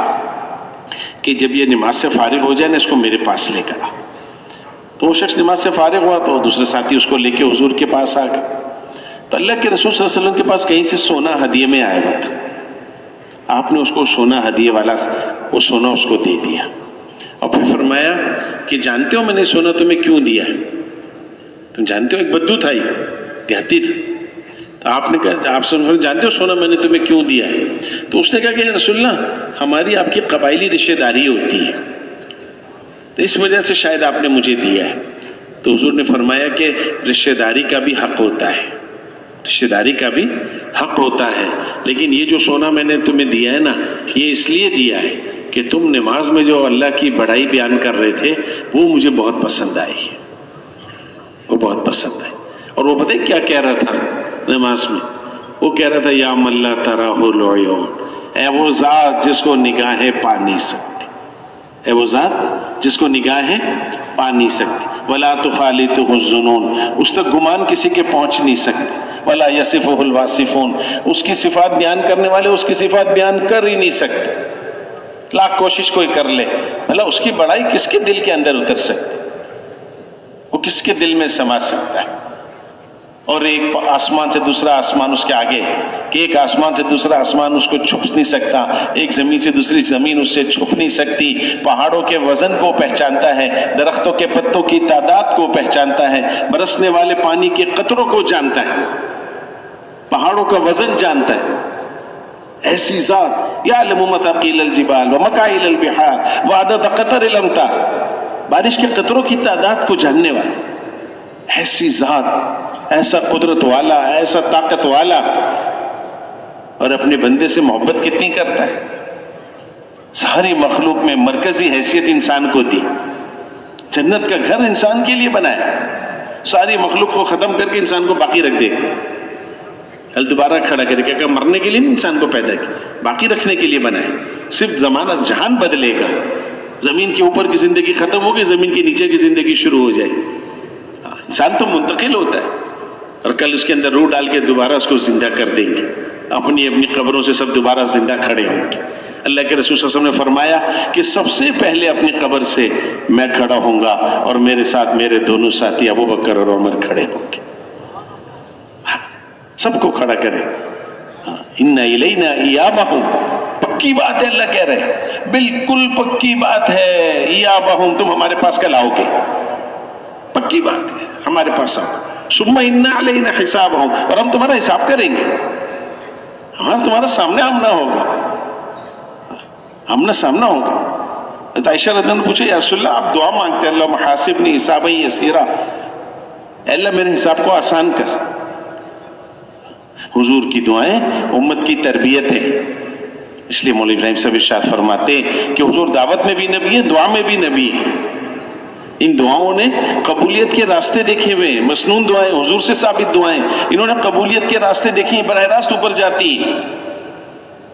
کہ جب یہ نماز سے فارغ ہو جائے نا اس کو میرے پاس لے کر آ۔ تو وہ شخص نماز سے فارغ ہوا تو دوسرے ساتھی اس کو لے کے حضور کے پاس آ گئے۔ تو اللہ کے رسول صلی اللہ علیہ وسلم کے پاس کہیں سے سونا ہدیے میں آیا ہوا تھا، آپ نے اس کو سونا ہدیے والا وہ سونا اس کو دے دیا، اور پھر فرمایا کہ جانتے ہو میں نے سونا تمہیں کیوں دیا ہے؟ تم جانتے ہو، ایک بدو تھا، یہ دیہاتی تھا، تو آپ نے کہا آپ سے جانتے ہو سونا میں نے تمہیں کیوں دیا ہے؟ تو اس نے کہا کہ یا رسول اللہ ہماری آپ کی قبائلی رشتہ داری ہوتی ہے، تو اس وجہ سے شاید آپ نے مجھے دیا ہے۔ تو حضور نے فرمایا کہ رشتہ داری کا بھی حق ہوتا ہے، رشتہ داری کا بھی حق ہوتا ہے، لیکن یہ جو سونا میں نے تمہیں دیا ہے نا، یہ اس لیے دیا ہے کہ تم نماز میں جو اللہ کی بڑائی بیان کر رہے تھے وہ مجھے بہت پسند آئی، وہ بہت پسند آئی۔ اور وہ پتہ کیا کہہ رہا تھا نماز میں؟ وہ کہہ رہا تھا یا من لا تراہ العیون، اے وہ ذات جس کو نگاہیں پا نہیں سکتی، اے وہ ذات جس کو نگاہیں پا نہیں سکتی، ولا تخالطہ الظنون، اس تک گمان کسی کے پہنچ نہیں سکتے، ولا یصفہ الواصفون، اس کی صفات بیان کرنے والے اس کی صفات بیان کر ہی نہیں سکتے، لاکھ کوشش کوئی کر لے، بھلا اس کی بڑائی کس کے دل کے اندر اتر سکتی، وہ کس کے دل میں سما سکتا ہے؟ اور ایک آسمان سے دوسرا آسمان اس کے آگے، کہ ایک آسمان سے دوسرا آسمان اس کو چھپ نہیں سکتا، ایک زمین سے دوسری زمین اس سے چھپ نہیں سکتی، پہاڑوں کے وزن کو پہچانتا ہے، درختوں کے پتوں کی تعداد کو پہچانتا ہے، برسنے والے پانی کے قطروں کو جانتا ہے، پہاڑوں کا وزن جانتا ہے، ایسی ذات یعلم مثاقیل الجبال ومکائل البحار وعدد قطر الامطار، بارش کے قطروں کی تعداد کو جاننے والا ایسی ذات، ایسا قدرت والا، ایسا طاقت والا، اور اپنے بندے سے محبت کتنی کرتا ہے۔ ساری مخلوق میں مرکزی حیثیت انسان کو دی، جنت کا گھر انسان کے لیے بنایا، ساری مخلوق کو ختم کر کے انسان کو باقی رکھ دے گا، کل دوبارہ کھڑا کرے گا، کہ مرنے کے لیے نہیں انسان کو پیدا کیا، باقی رکھنے کے لیے بنایا، صرف زمانہ جہان بدلے گا، زمین کے اوپر کی زندگی ختم ہوگی، زمین کے نیچے کی زندگی شروع ہو جائے گی۔ انسان تو منتقل ہوتا ہے، اور کل اس کے اندر روح ڈال کے دوبارہ اس کو زندہ کر دیں گے، اپنی اپنی قبروں سے سب دوبارہ زندہ کھڑے ہوں گے۔ اللہ کے رسول صلی اللہ علیہ وسلم نے فرمایا کہ سب سے پہلے اپنی قبر سے میں کھڑا ہوں گا، اور میرے ساتھ میرے دونوں ساتھی ابوبکر اور عمر کھڑے ہوں گے، سب کو کھڑا کرے۔ ان الینا ایابہم، پکی بات ہے، اللہ کہہ رہے ہیں بالکل پکی بات ہے، ایابہم، تم ہمارے پاس کل آؤ گے، پکی بات ہے، ہمارے پاس آؤ، ثم ان علینا حسابہم، اور ہم تمہارا حساب کریں گے، ہمارا تمہارا سامنے آمنا ہوگا، آمنا سامنا ہوگا۔ حضرت عائشہ رضی اللہ عنہا نے پوچھا، یا رسول اللہ آپ دعا مانگتے ہیں، اللہم حاسبنی حسابا یسیرا، اے اللہ میرے حساب کو آسان کر۔ حضور کی دعائیں امت کی تربیت ہے، اس لیے مولوی ابراہیم صاحب ارشاد فرماتے ہیں کہ حضور دعوت میں بھی نبی ہے، دعا میں بھی نبی ہے، ان دعاؤں نے قبولیت کے راستے دیکھے ہوئے ہیں، مسنون دعائیں، حضور سے ثابت دعائیں، انہوں نے قبولیت کے راستے دیکھے ہیں، براہ راست اوپر جاتی ہیں،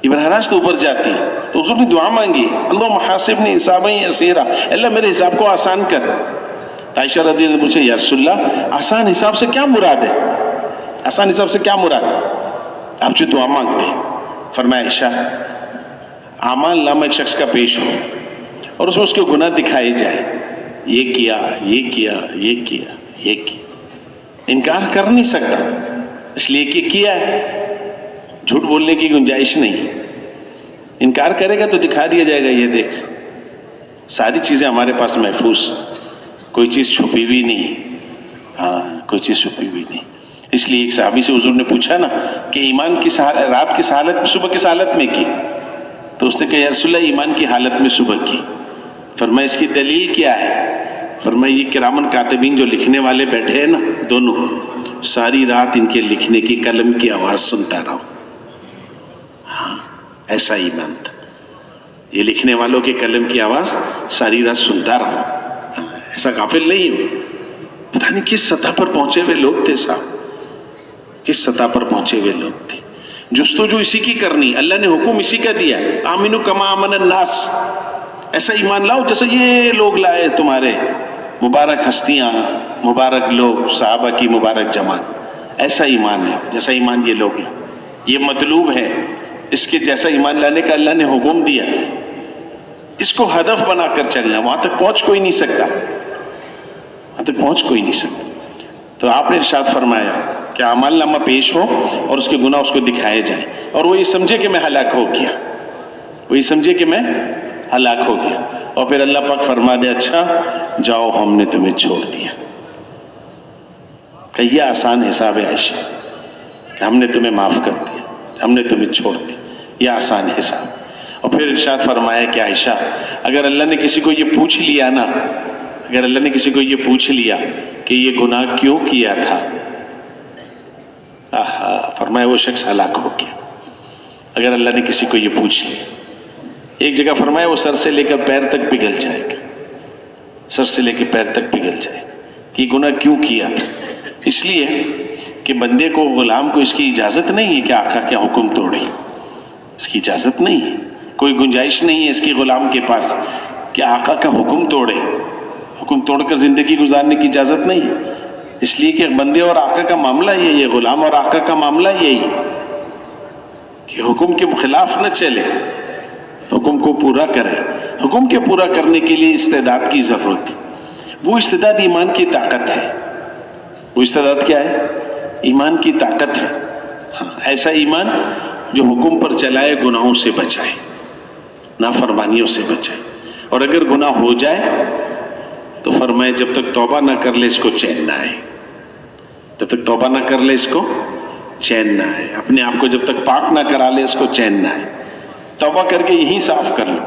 یہ براہ راست اوپر جاتی ہیں۔ تو حضور نے دعا مانگی، اللہم حاسبنی حسابا یسیرا، اللہ میرے حساب کو آسان کر۔ عائشہ رضی اللہ عنہا نے پوچھا، یا رسول اللہ آسان حساب سے کیا مراد ہے؟ آسان حساب سے کیا مراد ہے آپ جو دعا مانگتے ہیں؟ فرمایا عائشہ، اعمال نامہ ایک شخص کا پیش ہو اور اس میں اس کے گناہ دکھائے جائے، یہ کیا، یہ کیا، یہ کیا، یہ کیا، انکار کر نہیں سکتا، اس لیے کہ کیا ہے، جھوٹ بولنے کی گنجائش نہیں، انکار کرے گا تو دکھا دیا جائے گا، یہ دیکھ ساری چیزیں ہمارے پاس محفوظ، کوئی چیز چھپی ہوئی نہیں، ہاں کوئی چیز چھپی ہوئی نہیں۔ اس لیے ایک صحابی سے حضور نے پوچھا نا کہ ایمان کس حالت، رات کس حالت میں، صبح کس حالت میں کی؟ تو اس نے کہا یا رسول اللہ ایمان کی حالت میں صبح کی۔ فرمایا اس کی دلیل کیا ہے؟ فرمایا یہ کرامن کاتبین جو لکھنے والے بیٹھے ہیں نا دونوں، ساری رات ان کے لکھنے کی قلم کی آواز سنتا رہا ہوں۔ ہاں ایسا ایمان تھا، یہ لکھنے والوں کے قلم کی آواز ساری رات سنتا رہا ہوں، ہاں ایسا غافل نہیں ہوں۔ پتہ نہیں کس سطح پر پہنچے ہوئے لوگ تھے صاحب، کس سطح پر پہنچے ہوئے لوگ تھے۔ جستجو اسی کی کرنی، اللہ نے حکم اسی کا دیا، آمنو کما آمن الناس، ایسا ایمان لاؤ جیسا یہ لوگ لائے، تمہارے مبارک ہستیاں، مبارک لوگ، صحابہ کی مبارک جماعت، ایسا ایمان لاؤ جیسا ایمان یہ لوگ لائے، یہ مطلوب ہے، اس کے جیسا ایمان لانے کا اللہ نے حکم دیا، اس کو ہدف بنا کر چلنا، وہاں تک پہنچ کوئی نہیں سکتا، وہاں تک پہنچ کوئی نہیں سکتا۔ تو آپ نے ارشاد فرمایا کہ اعمال نامہ پیش ہو اور اس کے گناہ اس کو دکھائے جائیں، اور وہ یہ سمجھے کہ میں ہلاک ہو گیا، وہ یہ سمجھے کہ میں ہلاک ہو گیا، اور پھر اللہ پاک فرما دے اچھا جاؤ ہم نے تمہیں چھوڑ دیا۔ کہ یہ آسان حساب ہے عائشہ، کہ ہم نے تمہیں معاف کر دیا، ہم نے تمہیں چھوڑ دیا، یہ آسان حساب۔ اور پھر ارشاد فرمایا کہ عائشہ اگر اللہ نے کسی کو یہ پوچھ لیا نا، اگر اللہ نے کسی کو یہ پوچھ لیا کہ یہ گناہ کیوں کیا تھا، فرمایا وہ شخص ہلاک ہو گیا۔ اگر اللہ نے کسی کو یہ پوچھ لیا، ایک جگہ فرمایا وہ سر سے لے کر پیر تک پگھل جائے گا، سر سے لے کے پیر تک پگھل جائے گا کہ یہ گناہ کیوں کیا تھا۔ اس لیے کہ بندے کو، غلام کو اس کی اجازت نہیں ہے کہ آقا کا حکم توڑے، اس کی اجازت نہیں ہے، کوئی گنجائش نہیں ہے اس کی غلام کے پاس کہ آقا کا حکم توڑے، حکم توڑ کر زندگی گزارنے کی اجازت نہیں ہے۔ اس لیے کہ بندے اور آقا کا معاملہ یہی ہے، غلام اور آقا کا معاملہ یہی کہ حکم کے خلاف نہ چلے، حکم کو پورا کرے۔ حکم کے پورا کرنے کے لیے استعداد کی ضرورت ہے، وہ استعداد ایمان کی طاقت ہے۔ وہ استعداد کیا ہے؟ ایمان کی طاقت ہے۔ ہاں، ایسا ایمان جو حکم پر چلائے، گناہوں سے بچائے، نافرمانیوں سے بچائے، اور اگر گناہ ہو جائے تو فرمائے جب تک توبہ نہ کر لے اس کو چین نہ آئے، جب تک توبہ نہ کر لے اس کو چین نہ آئے، اپنے آپ کو جب تک پاک نہ کرا لے اس کو چین نہ آئے۔ توبہ کر کے یہی صاف کر لو۔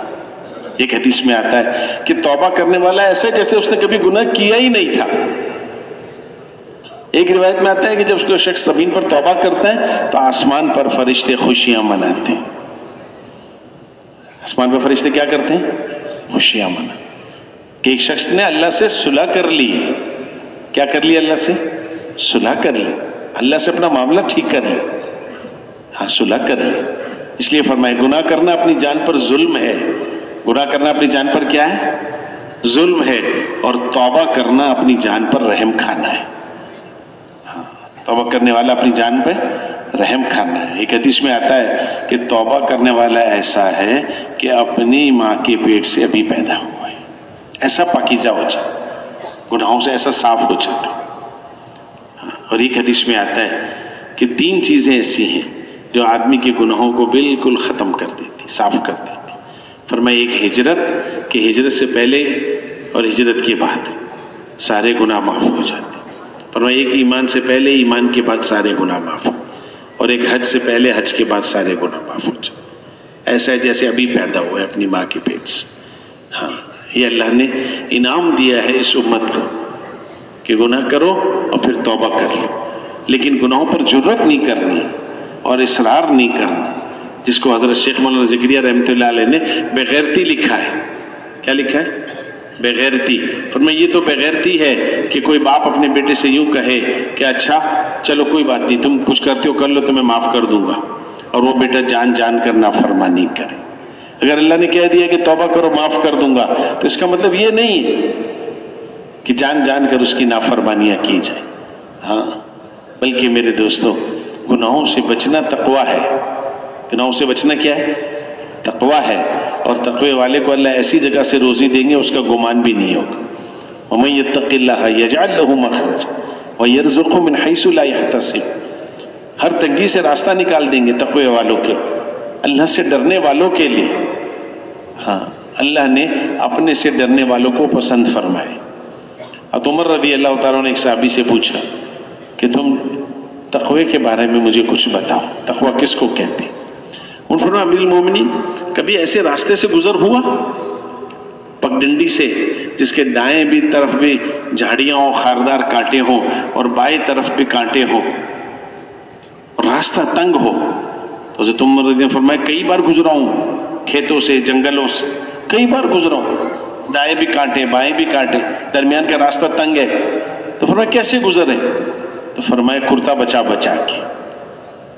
ایک حدیث میں آتا ہے کہ توبہ کرنے والا ایسا جیسے اس نے کبھی گناہ کیا ہی نہیں تھا۔ ایک روایت میں آتا ہے کہ جب اس کو شخص زمین پر توبہ کرتا ہے تو آسمان پر فرشتے خوشیاں مناتے ہیں۔ آسمان پر فرشتے کیا کرتے ہیں؟ خوشیاں مناتے ہیں کہ ایک شخص نے اللہ سے صلح کر لی۔ کیا کر لی؟ اللہ سے صلح کر لی، اللہ سے اپنا معاملہ ٹھیک کر لی، ہاں صلح کر لی۔ اس لیے فرمائے گناہ کرنا اپنی جان پر ظلم ہے، گناہ کرنا اپنی جان پر کیا ہے؟ ظلم ہے، اور توبہ کرنا اپنی جان پر رحم کھانا ہے۔ ہاں، توبہ کرنے والا اپنی جان پہ رحم کھانا ہے۔ ایک حدیث میں آتا ہے کہ توبہ کرنے والا ایسا ہے کہ اپنی ماں کے پیٹ سے ابھی پیدا ہوا ہے، ایسا پاکیزہ ہو جائے، گناہوں سے ایسا صاف ہو جاتا ہے۔ اور ایک حدیث میں آتا ہے کہ 3 چیزیں ایسی ہیں جو آدمی کے گناہوں کو بالکل ختم کر دیتی، صاف کر دیتی۔ فرمایا ایک ہجرت، کہ ہجرت سے پہلے اور ہجرت کے بعد سارے گناہ معاف ہو جاتے۔ فرمایا ایک ایمان سے پہلے، ایمان کے بعد سارے گناہ معاف ہو، اور ایک حج سے پہلے، حج کے بعد سارے گناہ معاف ہو جاتے۔ ایسا ہے جیسے ابھی پیدا ہوا ہے اپنی ماں کے پیٹ سے۔ ہاں، یہ اللہ نے انعام دیا ہے اس امت کو کہ گناہ کرو اور پھر توبہ کر لو، لیکن گناہوں پر جرأت نہیں کرنی اور اصرار نہیں کرنا، جس کو حضرت شیخ مولانا زکریا رحمۃ اللہ علیہ نے بغیرتی لکھا ہے۔ کیا لکھا ہے؟ بغیرتی۔ فرمایا یہ تو بغیرتی ہے کہ کوئی باپ اپنے بیٹے سے یوں کہے کہ اچھا چلو کوئی بات نہیں، تم کچھ کرتے ہو کر لو، تمہیں معاف کر دوں گا، اور وہ بیٹا جان جان کر نافرمانی کرے۔ اگر اللہ نے کہہ دیا کہ توبہ کرو معاف کر دوں گا، تو اس کا مطلب یہ نہیں ہے کہ جان جان کر اس کی نافرمانیاں کی جائیں۔ ہاں، بلکہ میرے دوستو، گناہوں سے بچنا تقویٰ ہے۔ گناہوں سے بچنا کیا ہے؟ تقویٰ ہے، اور تقوی والے کو اللہ ایسی جگہ سے روزی دیں گے اس کا گمان بھی نہیں ہوگا۔ وَمَن يَتَّقِ اللَّهَ يَجْعَلْ لَهُ مَخْرَجًا وَيَرْزُقْهُ مِنْ حَيْثُ لَا يَحْتَسِبُ۔ ہر تنگی سے راستہ نکال دیں گے تقوی والوں کے، اللہ سے ڈرنے والوں کے لیے۔ ہاں، اللہ نے اپنے سے ڈرنے والوں کو پسند فرمائے۔ حضرت عمر رضی اللہ تعالیٰ نے ایک صحابی سے پوچھا کہ تم تقوی کے بارے میں مجھے کچھ بتاؤ، تقوی کس کو کہتے ہیں؟ انہوں نے فرمایا امیر المومنین، کبھی ایسے راستے سے گزر ہوا پگڈنڈی سے جس کے دائیں بھی طرف بھی جھاڑیاں ہوں، خاردار کانٹے ہوں، اور بائیں طرف بھی کانٹے ہوں، اور راستہ تنگ ہو؟ تو حضرت عمر رضی اللہ نے فرمایا کئی بار گزرا ہوں، کھیتوں سے، جنگلوں سے کئی بار گزرا ہوں، دائیں بھی کانٹے بائیں بھی کانٹے، درمیان کا راستہ تنگ ہے۔ تو فرمایا کیسے گزرے؟ تو فرمایا کرتا بچا بچا کے،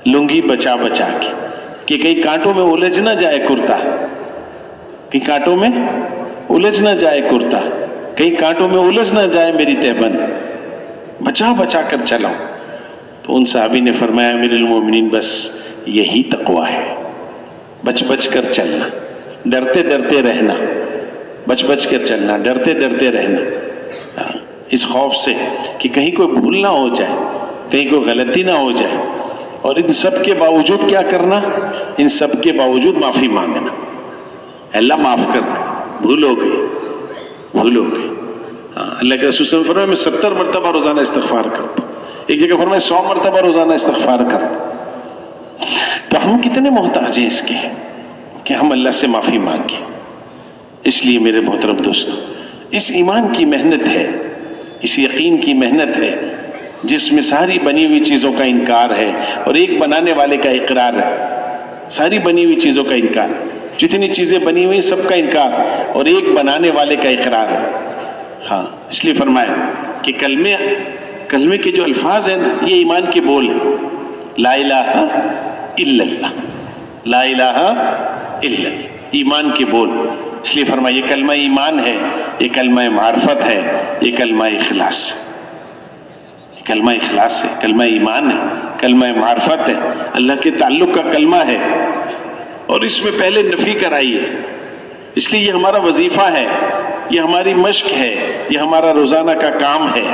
لنگی بچا بچا کے، کہ کئی کانٹوں میں الجھ نہ جائے کرتا، کئی کانٹوں میں الجھ نہ جائے کرتا، کئی کانٹوں میں الجھ نہ جائے میری تہبند، بچا بچا کر چلاؤ۔ تو ان صحابی نے فرمایا امیر المومنین بس یہی تقویٰ ہے، بچ بچ کر چلنا، ڈرتے ڈرتے رہنا، بچ بچ کر چلنا، ڈرتے ڈرتے رہنا، اس خوف سے کہ کہیں کوئی بھول نہ ہو جائے، کہیں کوئی غلطی نہ ہو جائے، اور ان سب کے باوجود کیا کرنا؟ ان سب کے باوجود معافی مانگنا، اللہ معاف کر دے، بھول ہو گئی، بھول ہو گئی۔ ہاں، اللہ کے رسول صلی اللہ علیہ وسلم فرمایا میں 70 مرتبہ روزانہ استغفار کرتا ہوں، ایک جگہ فرمایا 100 مرتبہ روزانہ استغفار کرتا ہوں۔ تو ہم کتنے محتاج ہیں اس کے کہ ہم اللہ سے معافی مانگیں۔ اس لیے میرے محترم دوستو، اس ایمان کی محنت ہے، اس یقین کی محنت ہے جس میں ساری بنی ہوئی چیزوں کا انکار ہے اور ایک بنانے والے کا اقرار ہے۔ ساری بنی ہوئی چیزوں کا انکار، جتنی چیزیں بنی ہوئی سب کا انکار، اور ایک بنانے والے کا اقرار ہے۔ ہاں، اس لیے فرمایا کہ کلمے کے جو الفاظ ہیں نا، یہ ایمان کے بول ہیں، لا الہ الا اللہ، لا الہ الا اللہ، ایمان کے بول۔ اس لیے فرمایا یہ کلمہ ایمان ہے، یہ کلمہ معرفت ہے، یہ کلمہ اخلاص ہے۔ کلمہ اخلاص ہے، کلمہ ایمان ہے، کلمہ معرفت ہے، اللہ کے تعلق کا کلمہ ہے، اور اس میں پہلے نفی کرائی ہے۔ اس لیے یہ ہمارا وظیفہ ہے، یہ ہماری مشق ہے، یہ ہمارا روزانہ کا کام ہے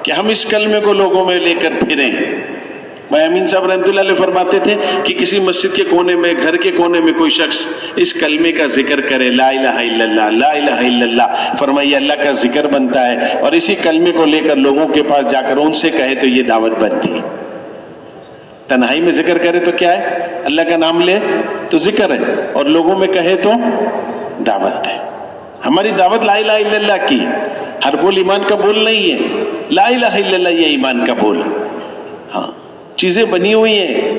کہ ہم اس کلمے کو لوگوں میں لے کر پھریں۔ بھائی امین صاحب رحمۃ اللہ علیہ فرماتے تھے کہ کسی مسجد کے کونے میں، گھر کے کونے میں کوئی شخص اس کلمے کا ذکر کرے، لا الہ الا اللہ، لا الہ الا اللہ، فرمائیے اللہ کا ذکر بنتا ہے، اور اسی کلمے کو لے کر لوگوں کے پاس جا کر ان سے کہے تو یہ دعوت بنتی ہے۔ تنہائی میں ذکر کرے تو کیا ہے؟ اللہ کا نام لے تو ذکر ہے، اور لوگوں میں کہے تو دعوت ہے۔ ہماری دعوت لا الہ الا اللہ کی، ہر بول ایمان کا بول نہیں ہے، لا الہ الا اللہ یہ ایمان کا بول ہے۔ ہاں چیزیں بنی ہوئی ہیں،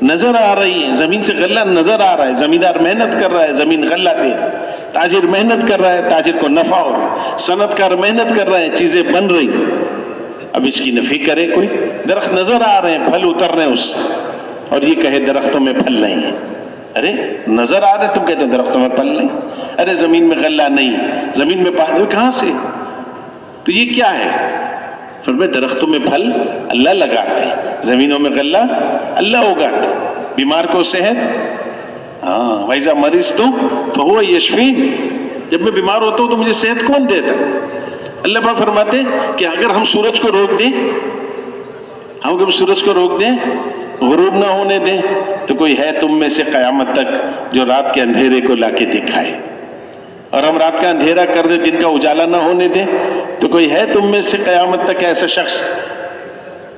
نظر آ رہی ہیں، زمین سے غلہ نظر آ رہا ہے، زمیندار محنت کر رہا ہے، زمین غلہ دے، تاجر محنت کر رہا ہے، تاجر کو نفع ہو رہا ہے، صنعت کار محنت کر رہا ہے، چیزیں بن رہی ہیں۔ اب اس کی نفی کرے کوئی؟ درخت نظر آ رہے ہیں، پھل اتر رہے ہیں اس سے، اور یہ کہے درختوں میں پھل نہیں ہے۔ ارے نظر آ رہے، تم کہتے ہیں درختوں میں پھل نہیں، ارے زمین میں غلہ نہیں، زمین میں پانی کہاں سے؟ تو یہ کیا ہے؟ فرمایا درختوں میں پھل اللہ لگاتے ہیں، زمینوں میں غلہ اللہ اگاتے، بیمار کو صحت، ہاں وَإِذَا مَرِضْتُ فَهُوَ يَشْفِينِ، جب میں بیمار ہوتا ہوں تو مجھے صحت کون دیتا؟ اللہ پاک فرماتے ہیں کہ اگر ہم سورج کو روک دیں، ہم سورج کو روک دیں، غروب نہ ہونے دیں، تو کوئی ہے تم میں سے قیامت تک جو رات کے اندھیرے کو لا کے دکھائے، اور ہم رات کا اندھیرا کر دیں، دن کا اجالا نہ ہونے دیں، تو کوئی ہے تم میں سے قیامت تک ایسا شخص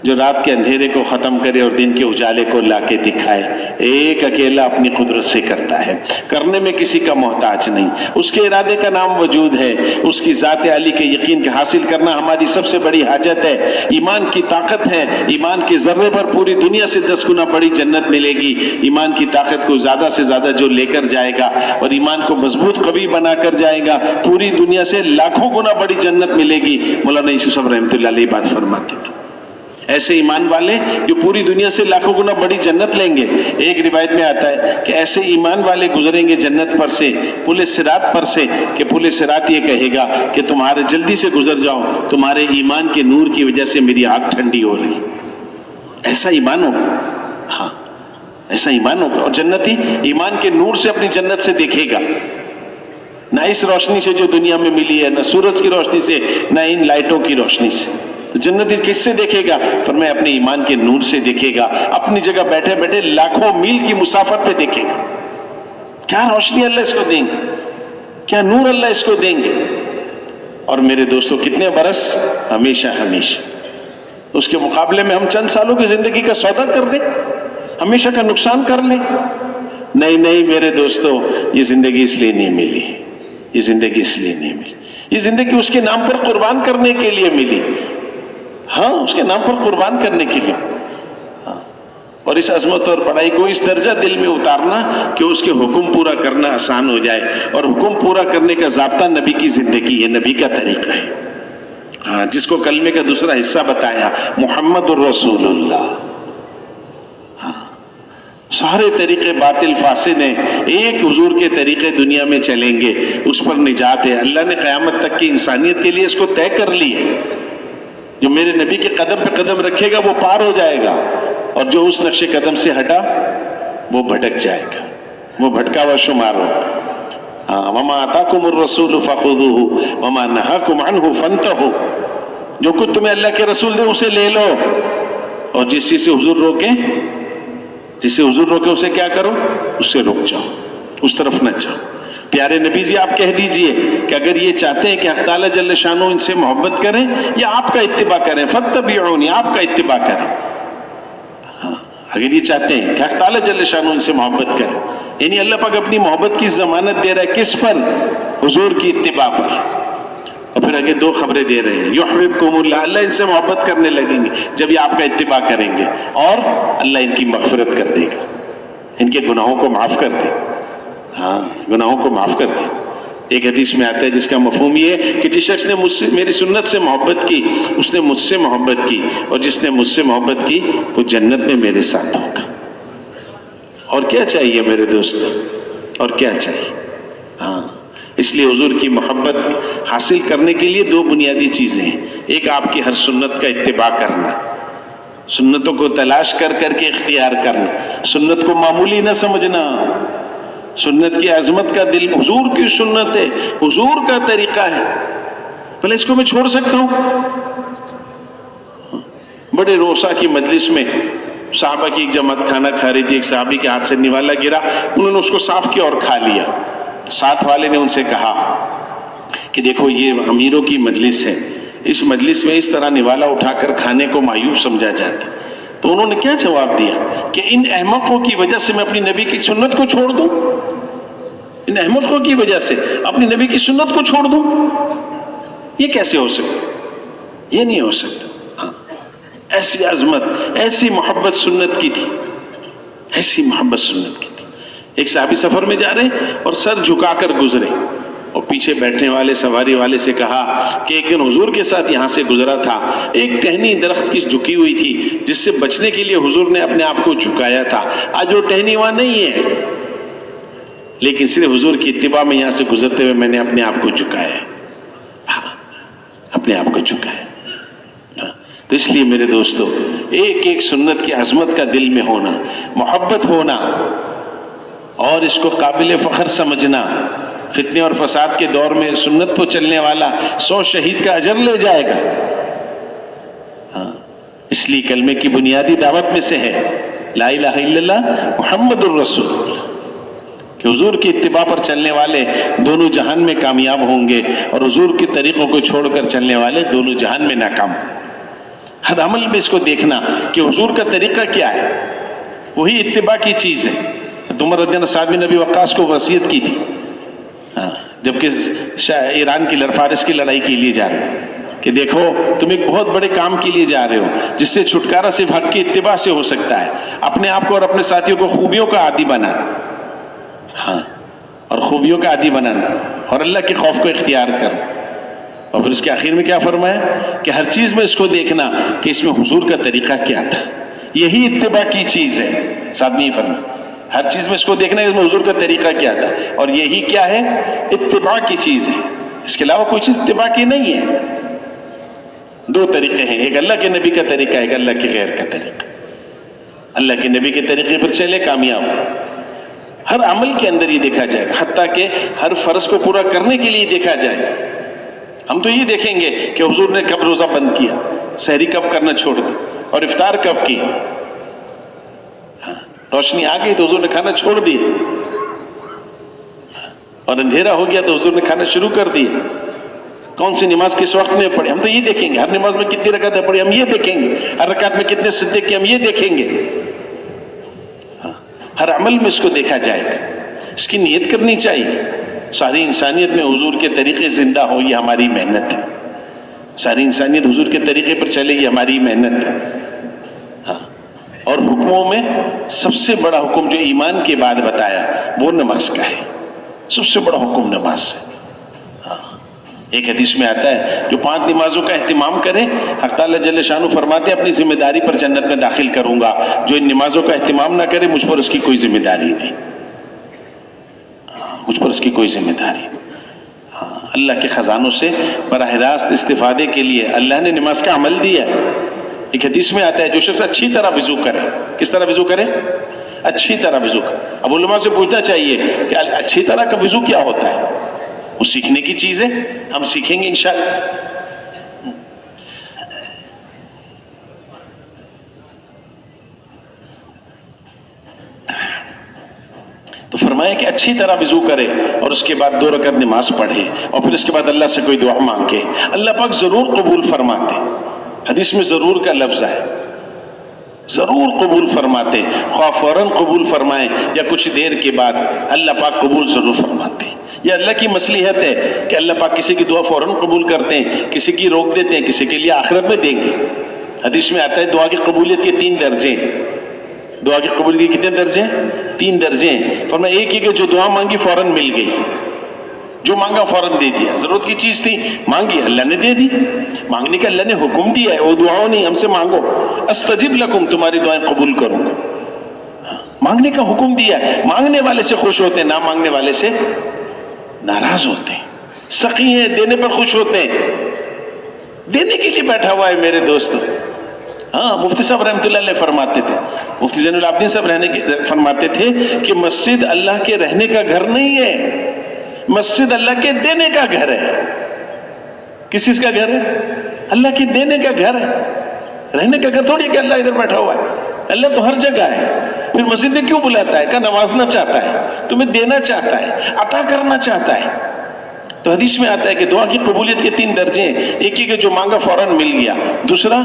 جو رات کے اندھیرے کو ختم کرے اور دن کے اجالے کو لا کے دکھائے؟ ایک اکیلا اپنی قدرت سے کرتا ہے، کرنے میں کسی کا محتاج نہیں، اس کے ارادے کا نام وجود ہے، اس کی ذات علی کے یقین کا حاصل کرنا ہماری سب سے بڑی حاجت ہے۔ ایمان کی طاقت ہے، ایمان کے ذرے پر پوری دنیا سے 10 گنا بڑی جنت ملے گی۔ ایمان کی طاقت کو زیادہ سے زیادہ جو لے کر جائے گا اور ایمان کو مضبوط قوی بنا کر جائے گا، پوری دنیا سے لاکھوں گنا بڑی جنت ملے گی۔ مولانا یوسف صاحب رحمۃ اللہ علیہ بات فرماتے تھے، ایسے ایمان والے جو پوری دنیا سے لاکھوں گنا بڑی جنت لیں گے۔ ایک روایت میں آتا ہے کہ ایسے ایمان والے گزریں گے جنت پر سے، پل صراط پر سے، کہ پل صراط یہ کہے گا کہ تمہارے جلدی سے گزر جاؤ، تمہارے ایمان کے نور کی وجہ سے میری آنکھ ٹھنڈی ہو رہی۔ ایسا ایمان ہوگا، ہاں ایسا ایمان ہوگا، اور جنتی ایمان کے نور سے اپنی جنت سے دیکھے گا، نہ اس روشنی سے جو دنیا میں ملی ہے، نہ سورج کی روشنی سے، نہ ان لائٹوں کی روشنی سے۔ تو جنتی کس سے دیکھے گا؟ فرمایا اپنے ایمان کے نور سے دیکھے گا، اپنی جگہ بیٹھے بیٹھے لاکھوں میل کی مسافت پہ دیکھے گا۔ کیا روشنی اللہ اس کو دیں گے، کیا نور اللہ اس کو دیں گے۔ اور میرے دوستو کتنے برس؟ ہمیشہ ہمیشہ۔ اس کے مقابلے میں ہم چند سالوں کی زندگی کا سودا کر دیں، ہمیشہ کا نقصان کر لیں؟ نہیں نہیں میرے دوستو، یہ زندگی اس لیے نہیں ملی، یہ زندگی اس لیے نہیں ملی، یہ زندگی اس کے نام پر قربان کرنے کے لیے ملی۔ ہاں اس کے نام پر قربان کرنے کے لیے، ہاں، اور اس عظمت اور بڑائی کو اس درجہ دل میں اتارنا کہ اس کے حکم پورا کرنا آسان ہو جائے، اور حکم پورا کرنے کا ضابطہ نبی کی زندگی ہے، نبی کا طریقہ ہے۔ ہاں جس کو کلمے کا دوسرا حصہ بتایا، محمد الرسول اللہ۔ ہاں سارے طریقے باطل فاسد ہیں، ایک حضور کے طریقے دنیا میں چلیں گے، اس پر نجات ہے۔ اللہ نے قیامت تک کی انسانیت کے لیے اس کو طے کر لی ہے، جو میرے نبی کے قدم پہ قدم رکھے گا وہ پار ہو جائے گا، اور جو اس نقش قدم سے ہٹا وہ بھٹک جائے گا، وہ بھٹکا ہوا شمار ہوگا۔ ہاں وما آتاکم الرسول فخذوہ وما نہاکم عنہ فانتہوا، جو کچھ تمہیں اللہ کے رسول دے اسے لے لو، اور جس چیز سے حضور روکے، جس سے حضور روکے اسے کیا کرو، اس سے رک جاؤ، اس طرف نہ جاؤ۔ پیارے نبی جی آپ کہہ دیجئے کہ اگر یہ چاہتے ہیں کہ حق تعالیٰ جل شانہ ان سے محبت کریں یا آپ کا اتباع کریں، فاتبعونی، آپ کا اتباع کریں۔ ہاں اگر یہ چاہتے ہیں کہ حق تعالیٰ جل شانہ ان سے محبت کریں، یعنی اللہ پاک اپنی محبت کی ضمانت دے رہا ہے کس پر؟ حضور کی اتباع پر۔ اور پھر آگے 2 خبریں دے رہے ہیں، یحببکم اللہ، اللہ ان سے محبت کرنے لگیں گے جب یہ آپ کا اتباع کریں گے، اور اللہ ان کی مغفرت کر دے گا، ان کے گناہوں کو معاف کر دے گا۔ ہاں گناہوں کو معاف کر دے۔ ایک حدیث میں آتا ہے جس کا مفہوم یہ ہے کہ جس شخص نے مجھ سے، میری سنت سے محبت کی، اس نے مجھ سے محبت کی، اور جس نے مجھ سے محبت کی وہ جنت میں میرے ساتھ ہوگا۔ اور کیا چاہیے میرے دوست، اور کیا چاہیے؟ ہاں اس لیے حضور کی محبت حاصل کرنے کے لیے دو بنیادی چیزیں ہیں. ایک آپ کی ہر سنت کا اتباع کرنا، سنتوں کو تلاش کر کر کے اختیار کرنا، سنت کو معمولی نہ سمجھنا، سنت کی عظمت کا دل، حضور کی سنت ہے، حضور کا طریقہ ہے، بھلے اس کو میں چھوڑ سکتا ہوں. بڑے روسا کی مجلس میں صحابہ کی ایک جماعت کھانا کھا رہی تھی، ایک صحابی کے ہاتھ سے نوالا گرا، انہوں نے اس کو صاف کیا اور کھا لیا. ساتھ والے نے ان سے کہا کہ دیکھو یہ امیروں کی مجلس ہے، اس مجلس میں اس طرح نوالا اٹھا کر کھانے کو معیوب سمجھا جاتا. تو انہوں نے کیا جواب دیا کہ ان احمقوں کی وجہ سے میں اپنی نبی کی سنت کو چھوڑ دوں؟ ان احمقوں کی وجہ سے اپنی نبی کی سنت کو چھوڑ دوں؟ یہ کیسے ہو سکتا؟ یہ نہیں ہو سکتا. ایسی عظمت، ایسی محبت سنت کی تھی، ایسی محبت سنت کی تھی. ایک صحابی سفر میں جا رہے ہیں اور سر جھکا کر گزرے، اور پیچھے بیٹھنے والے سواری والے سے کہا کہ ایک دن حضور کے ساتھ یہاں سے گزرا تھا، ایک ٹہنی درخت کی جھکی ہوئی تھی جس سے بچنے کے لیے حضور نے اپنے آپ کو جھکایا تھا. آج وہ ٹہنی وہاں نہیں ہے، لیکن صرف حضور کی اتباع میں یہاں سے گزرتے ہوئے میں نے اپنے آپ کو جھکایا ہے. اپنے آپ کو جھکایا. تو اس لیے میرے دوستو، ایک ایک سنت کی عظمت کا دل میں ہونا، محبت ہونا، اور اس کو قابل فخر سمجھنا. فتنے اور فساد کے دور میں سنت پر چلنے والا 100 شہید کا اجر لے جائے گا. اس لیے کلمے کی بنیادی دعوت میں سے ہے لا الہ الا اللہ محمد الرسول اللہ، کہ حضور کی اتباع پر چلنے والے دونوں جہان میں کامیاب ہوں گے، اور حضور کے طریقوں کو چھوڑ کر چلنے والے دونوں جہان میں ناکام ہوں. ہر عمل میں اس کو دیکھنا کہ حضور کا طریقہ کیا ہے، وہی اتباع کی چیز ہے. عمر رضی اللہ عنہ سعد بن نبی وقاص کو وصیت کی تھی جبکہ ایران کی فارس کی لڑائی کے لیے جا رہے ہیں کہ دیکھو تم ایک بہت بڑے کام کے لیے جا رہے ہو جس سے چھٹکارا صرف حق کی اتباع سے ہو سکتا ہے. اپنے آپ کو اور اپنے ساتھیوں کو خوبیوں کا عادی بنانا، اور خوبیوں کا عادی بنانا، اور اللہ کے خوف کو اختیار کرنا. اور پھر اس کے آخر میں کیا فرمایا کہ ہر چیز میں اس کو دیکھنا کہ اس میں حضور کا طریقہ کیا تھا، یہی اتباع کی چیز ہے. ساتھ میں یہ فرمایا ہر چیز میں اس کو دیکھنا اس میں حضور کا طریقہ کیا تھا، اور یہی کیا ہے؟ اتباع کی چیز ہے. اس کے علاوہ کوئی چیز اتباع کی نہیں ہے. دو طریقے ہیں، ایک اللہ کے نبی کا طریقہ، ایک اللہ کے غیر کا طریقہ. اللہ کے نبی کے طریقے پر چلے کامیاب. ہر عمل کے اندر یہ دیکھا جائے گا، حتیٰ کہ ہر فرض کو پورا کرنے کے لیے دیکھا جائے. ہم تو یہ دیکھیں گے کہ حضور نے کب روزہ بند کیا، سحری کب کرنا چھوڑ دی، اور افطار کب کی. روشنی آ گئی تو حضور نے کھانا چھوڑ دیا، اور اندھیرا ہو گیا تو حضور نے کھانا شروع کر دیا. کون سی نماز کس وقت میں پڑھی ہم تو یہ دیکھیں گے. ہر نماز میں کتنی رکعتیں پڑھی ہم یہ دیکھیں گے. ہر رکعت میں کتنے سجدے کیے ہم یہ دیکھیں گے. ہر عمل میں اس کو دیکھا جائے گا. اس کی نیت کرنی چاہیے ساری انسانیت میں حضور کے طریقے زندہ ہو، یہ ہماری محنت ہے. ساری انسانیت حضور کے طریقے پر چلے، یہ ہماری محنت ہے. اور حکموں میں سب سے بڑا حکم جو ایمان کے بعد بتایا وہ نماز کا ہے. سب سے بڑا حکم نماز ہے. ایک حدیث میں آتا ہے جو 5 نمازوں کا اہتمام کرے، حق تعالیٰ جل شانہ فرماتے ہیں اپنی ذمہ داری پر جنت میں داخل کروں گا. جو ان نمازوں کا اہتمام نہ کرے مجھ پر اس کی کوئی ذمہ داری نہیں، مجھ پر اس کی کوئی ذمہ داری نہیں. اللہ کے خزانوں سے براہ راست استفادے کے لیے اللہ نے نماز کا عمل دیا. ایک حدیث میں آتا ہے جو شخص اچھی طرح وضو کرے، کس طرح وضو کرے؟ اچھی طرح وضو کرے. اب علماء سے پوچھنا چاہیے کہ اچھی طرح کا وضو کیا ہوتا ہے؟ وہ سیکھنے کی چیز ہے، ہم سیکھیں گے انشاءاللہ. تو فرمایا کہ اچھی طرح وضو کرے اور اس کے بعد 2 رکعت نماز پڑھے، اور پھر اس کے بعد اللہ سے کوئی دعا مانگے. اللہ پاک ضرور قبول فرماتے. حدیث میں ضرور کا لفظ ہے، ضرور قبول فرماتے. خواہ فوراً قبول فرمائیں یا کچھ دیر کے بعد، اللہ پاک قبول ضرور فرماتے. یہ اللہ کی مصلحت ہے کہ اللہ پاک کسی کی دعا فوراً قبول کرتے ہیں، کسی کی روک دیتے ہیں، کسی کے لیے آخرت میں دیں گے. حدیث میں آتا ہے دعا کی قبولیت کے 3 درجے. دعا کی قبولیت کے کتنے درجے؟ 3 درجے. فرمایا ایک یہ کہ جو دعا مانگی فوراً مل گئی، جو مانگا فوراً دے دیا. ضرورت کی چیز تھی مانگی، اللہ نے دے دی. مانگنے کا اللہ نے حکم دیا ہے، وہ دعاؤں نہیں ہم سے مانگو. استجب لکم، تمہاری دعائیں قبول کروں گا. مانگنے کا حکم دیا ہے. مانگنے والے سے خوش ہوتے ہیں، نہ مانگنے والے سے ناراض ہوتے ہیں، سخی ہیں، دینے پر خوش ہوتے ہیں، دینے کے لیے بیٹھا ہوا ہے میرے دوست. ہاں مفتی صاحب رحمۃ اللہ علیہ فرماتے تھے، مفتی زین العابدین صاحب فرماتے تھے کہ مسجد اللہ کے رہنے کا گھر نہیں ہے، مسجد اللہ کے دینے کا گھر ہے. کس چیز کا گھر ہے؟ اللہ کے دینے کا گھر ہے. رہنے کا گھر تھوڑی کہ اللہ ادھر بیٹھا ہوا ہے. اللہ تو ہر جگہ ہے. پھر مسجد میں کیوں بلاتا ہے؟ کہ نوازنا چاہتا ہے، تمہیں دینا چاہتا ہے، عطا کرنا چاہتا ہے. تو حدیث میں آتا ہے کہ دعا کی قبولیت کے 3 درجے ہیں. ایک ہی کہ جو مانگا فوراً مل گیا. دوسرا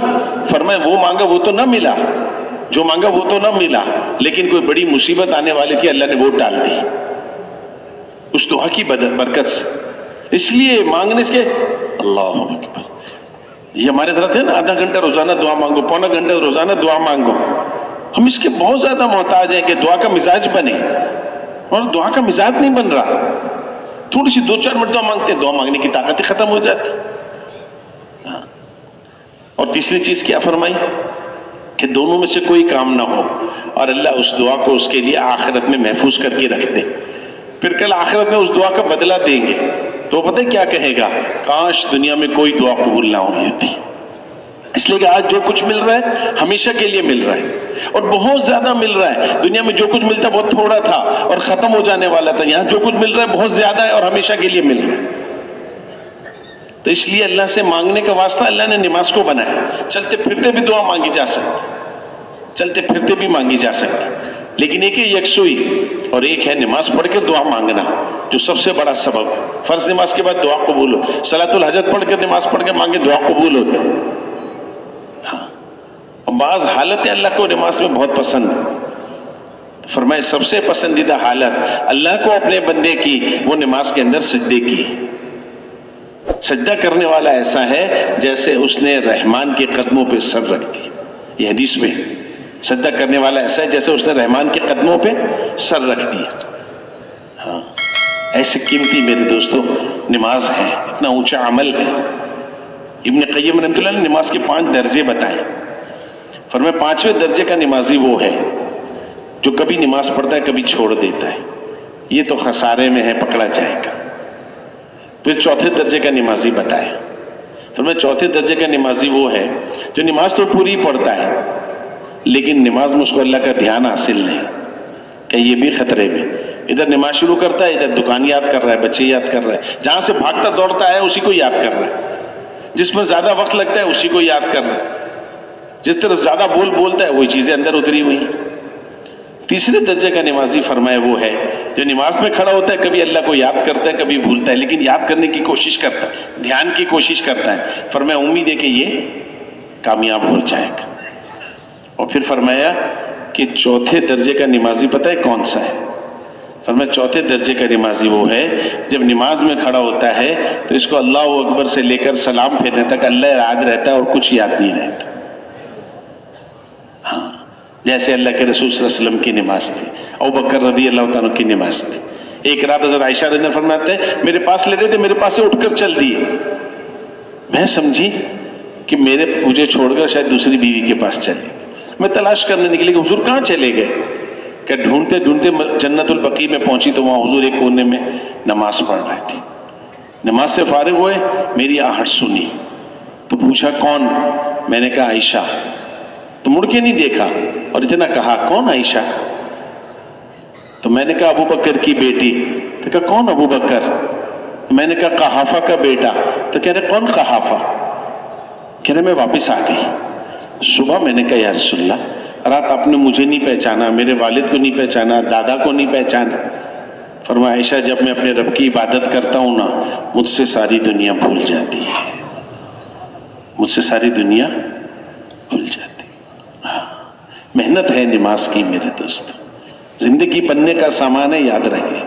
فرمایا وہ مانگا وہ تو نہ ملا، جو مانگا وہ تو نہ ملا، لیکن کوئی بڑی مصیبت آنے والی تھی، اللہ نے وہ ٹال دی اس دعا کی برکت سے. اس لیے مانگنے سے اللہ اکبر، یہ ہمارے طرف ہے نا، آدھا گھنٹہ روزانہ دعا مانگو، پونا گھنٹہ روزانہ دعا مانگو. ہم اس کے بہت زیادہ محتاج ہیں کہ دعا کا مزاج بنے، اور دعا کا مزاج نہیں بن رہا. تھوڑی سی 2-4 منٹ دعا مانگتے ہیں، دعا مانگنے کی طاقت ہی ختم ہو جاتی. اور تیسری چیز کیا فرمائی؟ کہ دونوں میں سے کوئی کام نہ ہو اور اللہ اس دعا کو اس کے لیے آخرت میں محفوظ کر کے رکھ دے. پھر کل آخرت میں اس دعا کا بدلہ دیں گے تو پتہ ہے کیا کہے گا؟ کاش دنیا میں کوئی دعا قبول نہ ہوئی ہوتی. اس لیے کہ آج جو کچھ مل رہا ہے ہمیشہ کے لیے مل رہا ہے، اور بہت زیادہ مل رہا ہے. دنیا میں جو کچھ ملتا بہت تھوڑا تھا اور ختم ہو جانے والا تھا. یہاں جو کچھ مل رہا ہے بہت زیادہ ہے اور ہمیشہ کے لیے مل رہا ہے. تو اس لیے اللہ سے مانگنے کا واسطہ اللہ نے نماز کو بنایا. چلتے پھرتے بھی دعا مانگی جا سکتی، چلتے پھرتے بھی مانگی جا سکتی، لیکن ایک ہے یکسوئی اور ایک ہے نماز پڑھ کے دعا مانگنا، جو سب سے بڑا سبب. فرض نماز کے بعد دعا قبول ہو، صلاۃ الحاجت پڑھ کے نماز پڑھ کے مانگے دعا قبول ہوتی. ہاں، اور بعض حالتیں اللہ کو نماز میں بہت پسند ہیں. فرمائے سب سے پسندیدہ حالت اللہ کو اپنے بندے کی وہ نماز کے اندر سجدے کی. سجدہ کرنے والا ایسا ہے جیسے اس نے رحمان کے قدموں پہ سر رکھ دی. یہ حدیث میں سجدہ کرنے والا ایسا ہے جیسے اس نے رحمان کے قدموں پہ سر رکھ دیا. ہاں، ایسے قیمتی میرے دوستو نماز ہے، اتنا اونچا عمل ہے. ابن قیم رحمۃ اللہ نے نماز کے 5 درجے بتائے. فرمایا 5ویں درجے کا نمازی وہ ہے جو کبھی نماز پڑھتا ہے کبھی چھوڑ دیتا ہے، یہ تو خسارے میں ہے، پکڑا جائے گا. پھر 4تھے درجے کا نمازی بتایا. فرمایا 4تھے درجے کا نمازی وہ ہے جو نماز تو پوری پڑھتا ہے لیکن نماز میں اس کو اللہ کا دھیان حاصل نہیں، کہ یہ بھی خطرے میں. ادھر نماز شروع کرتا ہے، ادھر دکان یاد کر رہا ہے، بچے یاد کر رہا ہے، جہاں سے بھاگتا دوڑتا ہے اسی کو یاد کر رہا ہے، جس میں زیادہ وقت لگتا ہے اسی کو یاد کر رہا ہے، جس طرح زیادہ بولتا ہے وہی چیزیں اندر اتری ہوئی. تیسرے درجے کا نمازی فرمایا وہ ہے جو نماز میں کھڑا ہوتا ہے، کبھی اللہ کو یاد کرتا ہے کبھی بھولتا ہے، لیکن یاد کرنے کی کوشش کرتا ہے، دھیان کی کوشش کرتا ہے. فرمایا امید ہے کہ یہ کامیاب ہو جائے گا. اور پھر فرمایا کہ 4تھے درجے کا نمازی پتہ ہے کون سا ہے؟ فرمایا 4تھے درجے کا نمازی وہ ہے جب نماز میں کھڑا ہوتا ہے تو اس کو اللہ اکبر سے لے کر سلام پھیرنے تک اللہ یاد رہتا ہے اور کچھ یاد نہیں رہتا. ہاں، جیسے اللہ کے رسول صلی اللہ علیہ وسلم کی نماز تھی، ابوبکر رضی اللہ تعالیٰ کی نماز تھی. ایک رات حضرت عائشہ رضی اللہ عنہا فرماتے ہیں میرے پاس لیٹے تھے، میرے پاس سے اٹھ کر چل دیے. میں سمجھی کہ مجھے چھوڑ کر شاید دوسری بیوی کے پاس چلے. میں تلاش کرنے نکلی کہ حضور کہاں چلے گئے. کہ ڈھونڈتے ڈھونڈتے جنت البقیع میں پہنچی تو وہاں حضور ایک کونے میں نماز پڑھ رہے تھے. نماز سے فارغ ہوئے، میری آہٹ سنی تو پوچھا کون؟ میں نے کہا عائشہ. تو مڑ کے نہیں دیکھا اور اتنا کہا کون عائشہ؟ تو میں نے کہا ابو بکر کی بیٹی. تو کہا کون ابو بکر؟ میں نے کہا قحافہ کا بیٹا. تو کہہ رہے کون قحافہ؟ کہہ رہے میں واپس آ گئی. صبح میں نے کہا یا رسول اللہ، رات آپ نے مجھے نہیں پہچانا، میرے والد کو نہیں پہچانا، دادا کو نہیں پہچانا. فرمایا عائشہ جب میں اپنے رب کی عبادت کرتا ہوں نا مجھ سے ساری دنیا بھول جاتی ہے، مجھ سے ساری دنیا بھول جاتی. محنت ہے نماز کی میرے دوست، زندگی بننے کا سامان ہے، یاد رہے.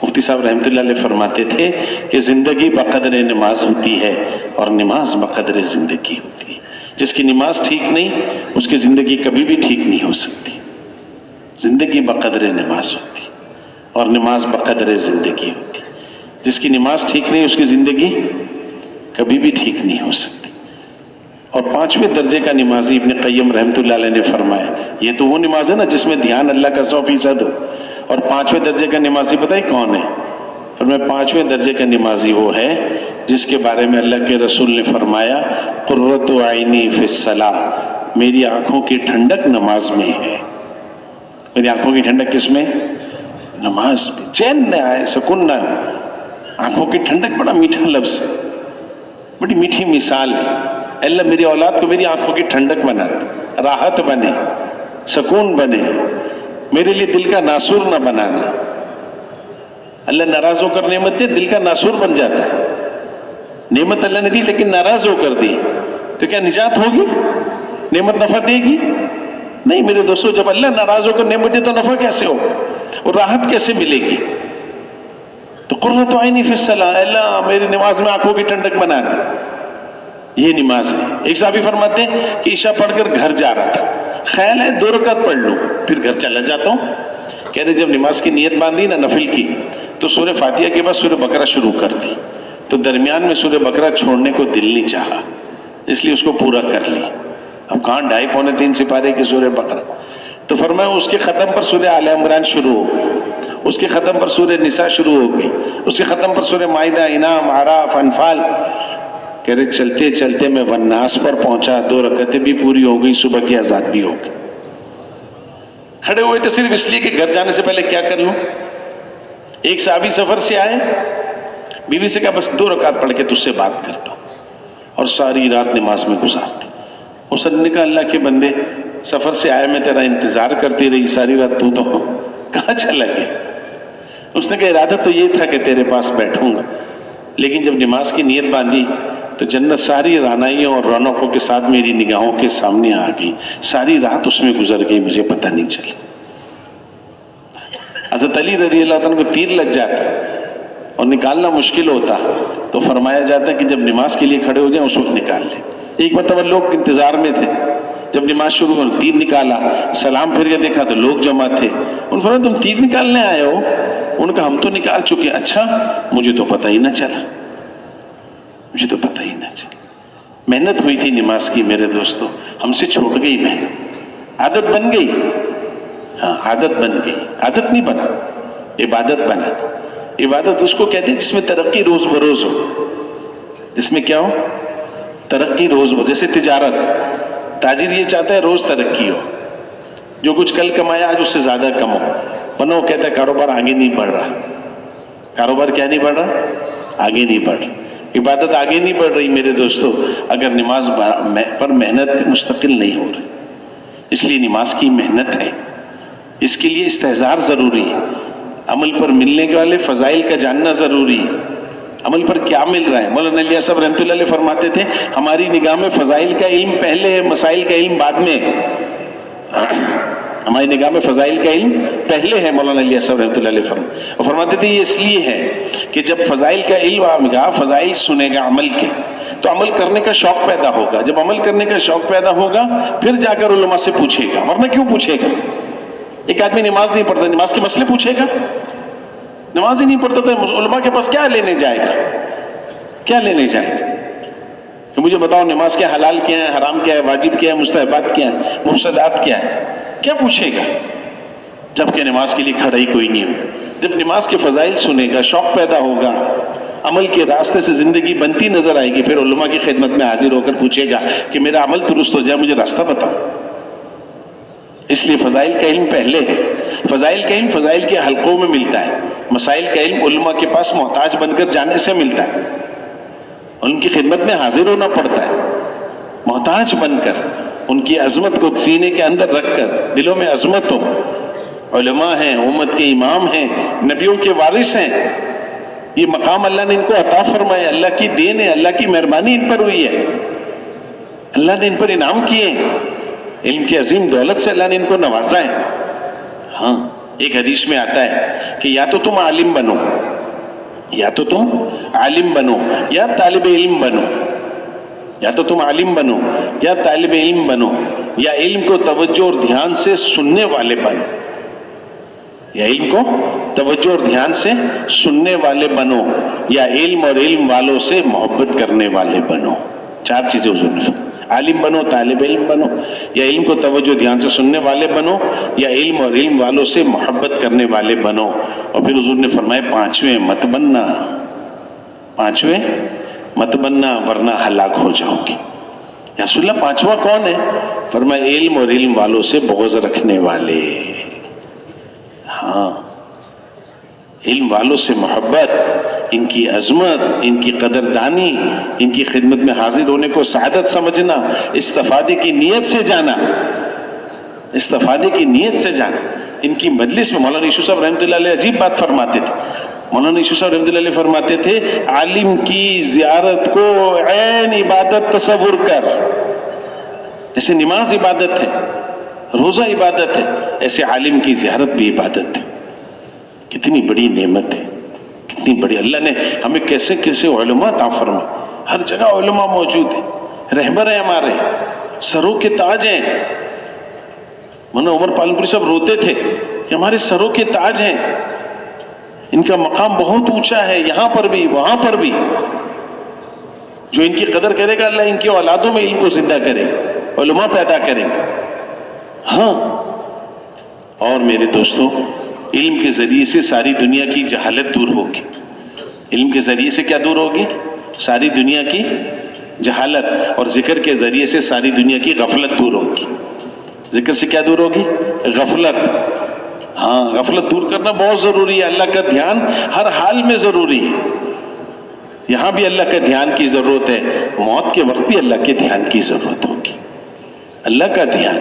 مفتی صاحب رحمۃ اللہ علیہ فرماتے تھے کہ زندگی بقدر نماز ہوتی ہے اور نماز بقدر زندگی ہوتی ہے. جس کی نماز ٹھیک نہیں اس کی زندگی کبھی بھی ٹھیک نہیں ہو سکتی. زندگی بقدر نماز ہوتی اور نماز بقدر زندگی ہوتی. جس کی نماز ٹھیک نہیں اس کی زندگی کبھی بھی ٹھیک نہیں ہو سکتی. اور 5ویں درجے کا نمازی ابن قیم رحمۃ اللہ علیہ نے فرمایا یہ تو وہ نماز ہے نا جس میں دھیان اللہ کا 100% ہو. اور 5ویں درجے کا نمازی پتہ ہے کون ہے؟ فرمایا 5ویں درجے کا نمازی وہ ہے جس کے بارے میں اللہ کے رسول نے فرمایا قرۃ عینی فی الصلاۃ، میری آنکھوں کی ٹھنڈک نماز میں ہے۔ میری آنکھوں کی ٹھنڈک کس میں؟ نماز میں۔ چین نہ آئے، سکون نہ آئے۔ آنکھوں کی ٹھنڈک بڑا میٹھا لفظ ہے، بڑی میٹھی مثال ہے۔ اللہ میری اولاد کو میری آنکھوں کی ٹھنڈک بنا دے، راحت بنے، سکون بنے، میرے لیے دل کا ناسور نہ بنانا۔ اللہ ناراض ہو کر نعمت دے، دل کا ناسور بن جاتا ہے۔ نعمت اللہ نے دی لیکن ناراض ہو کر دی تو کیا نجات ہوگی؟ نعمت نفع دے گی؟ نہیں میرے دوستو، جب اللہ ناراض ہو کر نعمت دے تو نفع کیسے ہوگا اور راحت کیسے ملے گی؟ تو قرۃ عینی فی الصلاۃ، اللہ میری نماز میں آنکھوں کی ٹھنڈک بنا دے، یہ نماز ہے۔ ایک صحابی فرماتے ہیں کہ عشاء پڑھ کر گھر جا رہا تھا، خیال ہے 2 رکعت پڑھ لوں پھر گھر چلا جاتا ہوں۔ کہتے جب نماز کی نیت باندھی نا نفل کی تو سورہ فاتحہ کے بعد سورہ بقرہ شروع کر دی، تو درمیان میں سورہ بقرہ چھوڑنے کو دل نہیں چاہا، اس لیے اس کو پورا کر لی۔ اب کہاں 2.5 پونے 3 سپارے کی سورہ بقرہ، تو فرمایا اس کے ختم پر سورہ آل عمران شروع ہو گئی، اس کے ختم پر سورہ نساء شروع ہو گئی، اس کے ختم پر سورہ مائدہ، انعام، اعراف، انفال۔ کہہ رہے چلتے چلتے میں والناس پر پہنچا، 2 رکعتیں بھی پوری ہو گئی، صبح کی اذان بھی ہو گئی۔ کھڑے ہوئے تو صرف اس لیے کہ گھر جانے سے پہلے کیا کر لوں۔ ایک صحابی سفر سے آئے، بیوی سے کہا بس 2 رکعت پڑھ کے تجھ سے بات کرتا ہوں، اور ساری رات نماز میں گزارتی۔ اس نے کہا اللہ کے بندے، سفر سے آئے میں تیرا انتظار کرتی رہی ساری رات، تو کہاں چلا گیا؟ اس نے کہا ارادہ تو یہ تھا کہ تیرے پاس بیٹھوں گا، لیکن جب نماز کی نیت باندھی تو جنت ساری رانائیوں اور رونقوں کے ساتھ میری نگاہوں کے سامنے آ گئی، ساری رات اس میں گزر گئی، مجھے پتہ نہیں چلا۔ حضرت علی رضی اللہ عنہ کو تیر لگ جاتا اور نکالنا مشکل ہوتا تو فرمایا جاتا کہ جب نماز کے لیے کھڑے ہو جائیں اس وقت نکال لیں۔ ایک مرتبہ لوگ انتظار میں تھے، جب نماز شروع ہو تیر نکالا، سلام پھر کے دیکھا تو لوگ جمع تھے۔ ان فرمایا تم تیر نکالنے آئے ہو؟ ان کا ہم تو نکال چکے۔ اچھا، مجھے تو پتہ ہی نہ چلا، مجھے تو پتہ ہی نہ چلا۔ محنت ہوئی تھی نماز کی میرے دوستو، ہم سے چھوٹ گئی محنت، عادت بن گئی۔ ہاں عادت بن گئی، عادت نہیں بنا، عبادت بنا۔ عبادت اس کو کہتے ہیں جس میں ترقی روز بروز ہو، جس میں کیا ہو؟ ترقی روز ہو۔ جیسے تجارت، تاجر یہ چاہتا ہے روز ترقی ہو، جو کچھ کل کمایا آج اس سے زیادہ کم ہو، ورنہ وہ کہتا ہے کاروبار آگے نہیں بڑھ رہا۔ کاروبار کیا نہیں بڑھ رہا؟ آگے نہیں بڑھ رہا۔ عبادت آگے نہیں بڑھ رہی میرے دوستو اگر نماز پر محنت مستقل نہیں ہو رہی۔ اس لیے نماز کی محنت ہے، اس کے لیے استحضار ضروری ہے، عمل پر ملنے والے فضائل کا جاننا ضروری ہے۔ عمل پر کیا مل رہا ہے؟ مولانا علیہ صاحب رحمۃ اللہ علیہ فرماتے تھے ہماری نگاہ میں فضائل کا علم پہلے ہے، مسائل کا علم بعد میں ہے۔ ہماری نگاہ میں فضائل کا علم پہلے ہے، مولانا علیہ صاحب رحمۃ اللہ علیہ فرماتے تھے یہ اس لیے ہے کہ جب فضائل کا علم آئے گا، فضائل سنے گا عمل کے، تو عمل کرنے کا شوق پیدا ہوگا۔ جب عمل کرنے کا شوق پیدا ہوگا پھر جا کر علماء سے پوچھے گا، ورنہ کیوں پوچھے گا؟ ایک آدمی نماز نہیں پڑھتا، نماز کے مسئلے پوچھے گا؟ نماز ہی نہیں پڑھتا تو علماء کے پاس کیا لینے جائے گا؟ کیا لینے جائے گا کہ مجھے بتاؤ نماز کیا، حلال کیا ہے، حرام کیا ہے، واجب کیا ہے، مستحبات کیا ہے، مفسدات کیا ہے؟ کیا پوچھے گا جبکہ نماز کے لیے کھڑا ہی کوئی نہیں ہوتا؟ جب نماز کے فضائل سنے گا، شوق پیدا ہوگا، عمل کے راستے سے زندگی بنتی نظر آئے گی، پھر علماء کی خدمت میں حاضر ہو کر پوچھے گا کہ میرا عمل درست ہو جائے، مجھے راستہ بتاؤ۔ اس لیے فضائل کا علم پہلے ہے۔ فضائل کا علم فضائل کے حلقوں میں ملتا ہے، مسائل کا علم علماء کے پاس محتاج بن کر جانے سے ملتا ہے، ان کی خدمت میں حاضر ہونا پڑتا ہے، محتاج بن کر ان کی عظمت کو سینے کے اندر رکھ کر، دلوں میں عظمت ہو۔ علماء ہیں، امت کے امام ہیں، نبیوں کے وارث ہیں، یہ مقام اللہ نے ان کو عطا فرمایا، اللہ کی دین ہے، اللہ کی مہربانی ان پر ہوئی ہے، اللہ نے ان پر انعام کیے، علم کی عظیم دولت سے اللہ نے ان کو نوازا ہے۔ ہاں ایک حدیث میں آتا ہے کہ یا تو تم عالم بنو، یا تو تم عالم بنو یا طالب علم بنو، یا تو تم عالم بنو یا طالب علم بنو، یا علم کو توجہ اور دھیان سے سننے والے بنو، یا علم کو توجہ اور دھیان سے سننے والے بنو، یا علم اور علم والوں سے محبت کرنے والے بنو۔ 4 چیزیں حضور نے فرمائی۔ عالم بنو، طالب علم بنو، یا علم کو توجہ دھیان سے سننے والے بنو، یا علم اور علم والوں سے محبت کرنے والے بنو۔ اور پھر حضور نے فرمایا پانچویں مت بننا، پانچویں مت بننا ورنہ ہلاک ہو جاؤ گی۔ یا رسول اللہ پانچواں کون ہے؟ فرمایا علم اور علم والوں سے بغض رکھنے والے۔ ہاں، علم والوں سے محبت، ان کی عظمت، ان کی قدردانی، ان کی خدمت میں حاضر ہونے کو سعادت سمجھنا، استفادے کی نیت سے جانا، استفادے کی نیت سے جانا۔ ان کی مجلس میں مولانا یوسف صاحب رحمۃ اللہ علیہ عجیب بات فرماتے تھے۔ مولانا یوسف صاحب رحمۃ اللہ علیہ فرماتے تھے عالم کی زیارت کو عین عبادت تصور کر، جیسے نماز عبادت ہے، روزہ عبادت ہے، ایسے عالم کی زیارت بھی عبادت ہے۔ کتنی بڑی نعمت ہے، کتنی بڑی، اللہ نے ہمیں کیسے کیسے علماء عطا فرمائے، ہر جگہ علماء موجود ہیں، رہبر ہیں ہمارے، سروں کے تاج ہیں۔ مولانا عمر پالنپوری صاحب روتے تھے کہ ہمارے سروں کے تاج ہیں، ان کا مقام بہت اونچا ہے، یہاں پر بھی وہاں پر بھی۔ جو ان کی قدر کرے گا اللہ ان کی اولادوں میں علم کو زندہ کرے گا، علماء پیدا کریں گے۔ ہاں، اور میرے دوستوں، علم کے ذریعے سے ساری دنیا کی جہالت دور ہوگی۔ علم کے ذریعے سے کیا دور ہوگی؟ ساری دنیا کی جہالت، اور ذکر کے ذریعے سے ساری دنیا کی غفلت دور ہوگی۔ ذکر سے کیا دور ہوگی؟ غفلت۔ ہاں، غفلت دور کرنا بہت ضروری ہے، اللہ کا دھیان ہر حال میں ضروری ہے۔ یہاں بھی اللہ کا دھیان کی ضرورت ہے، موت کے وقت بھی اللہ کے دھیان کی ضرورت ہوگی۔ اللہ کا دھیان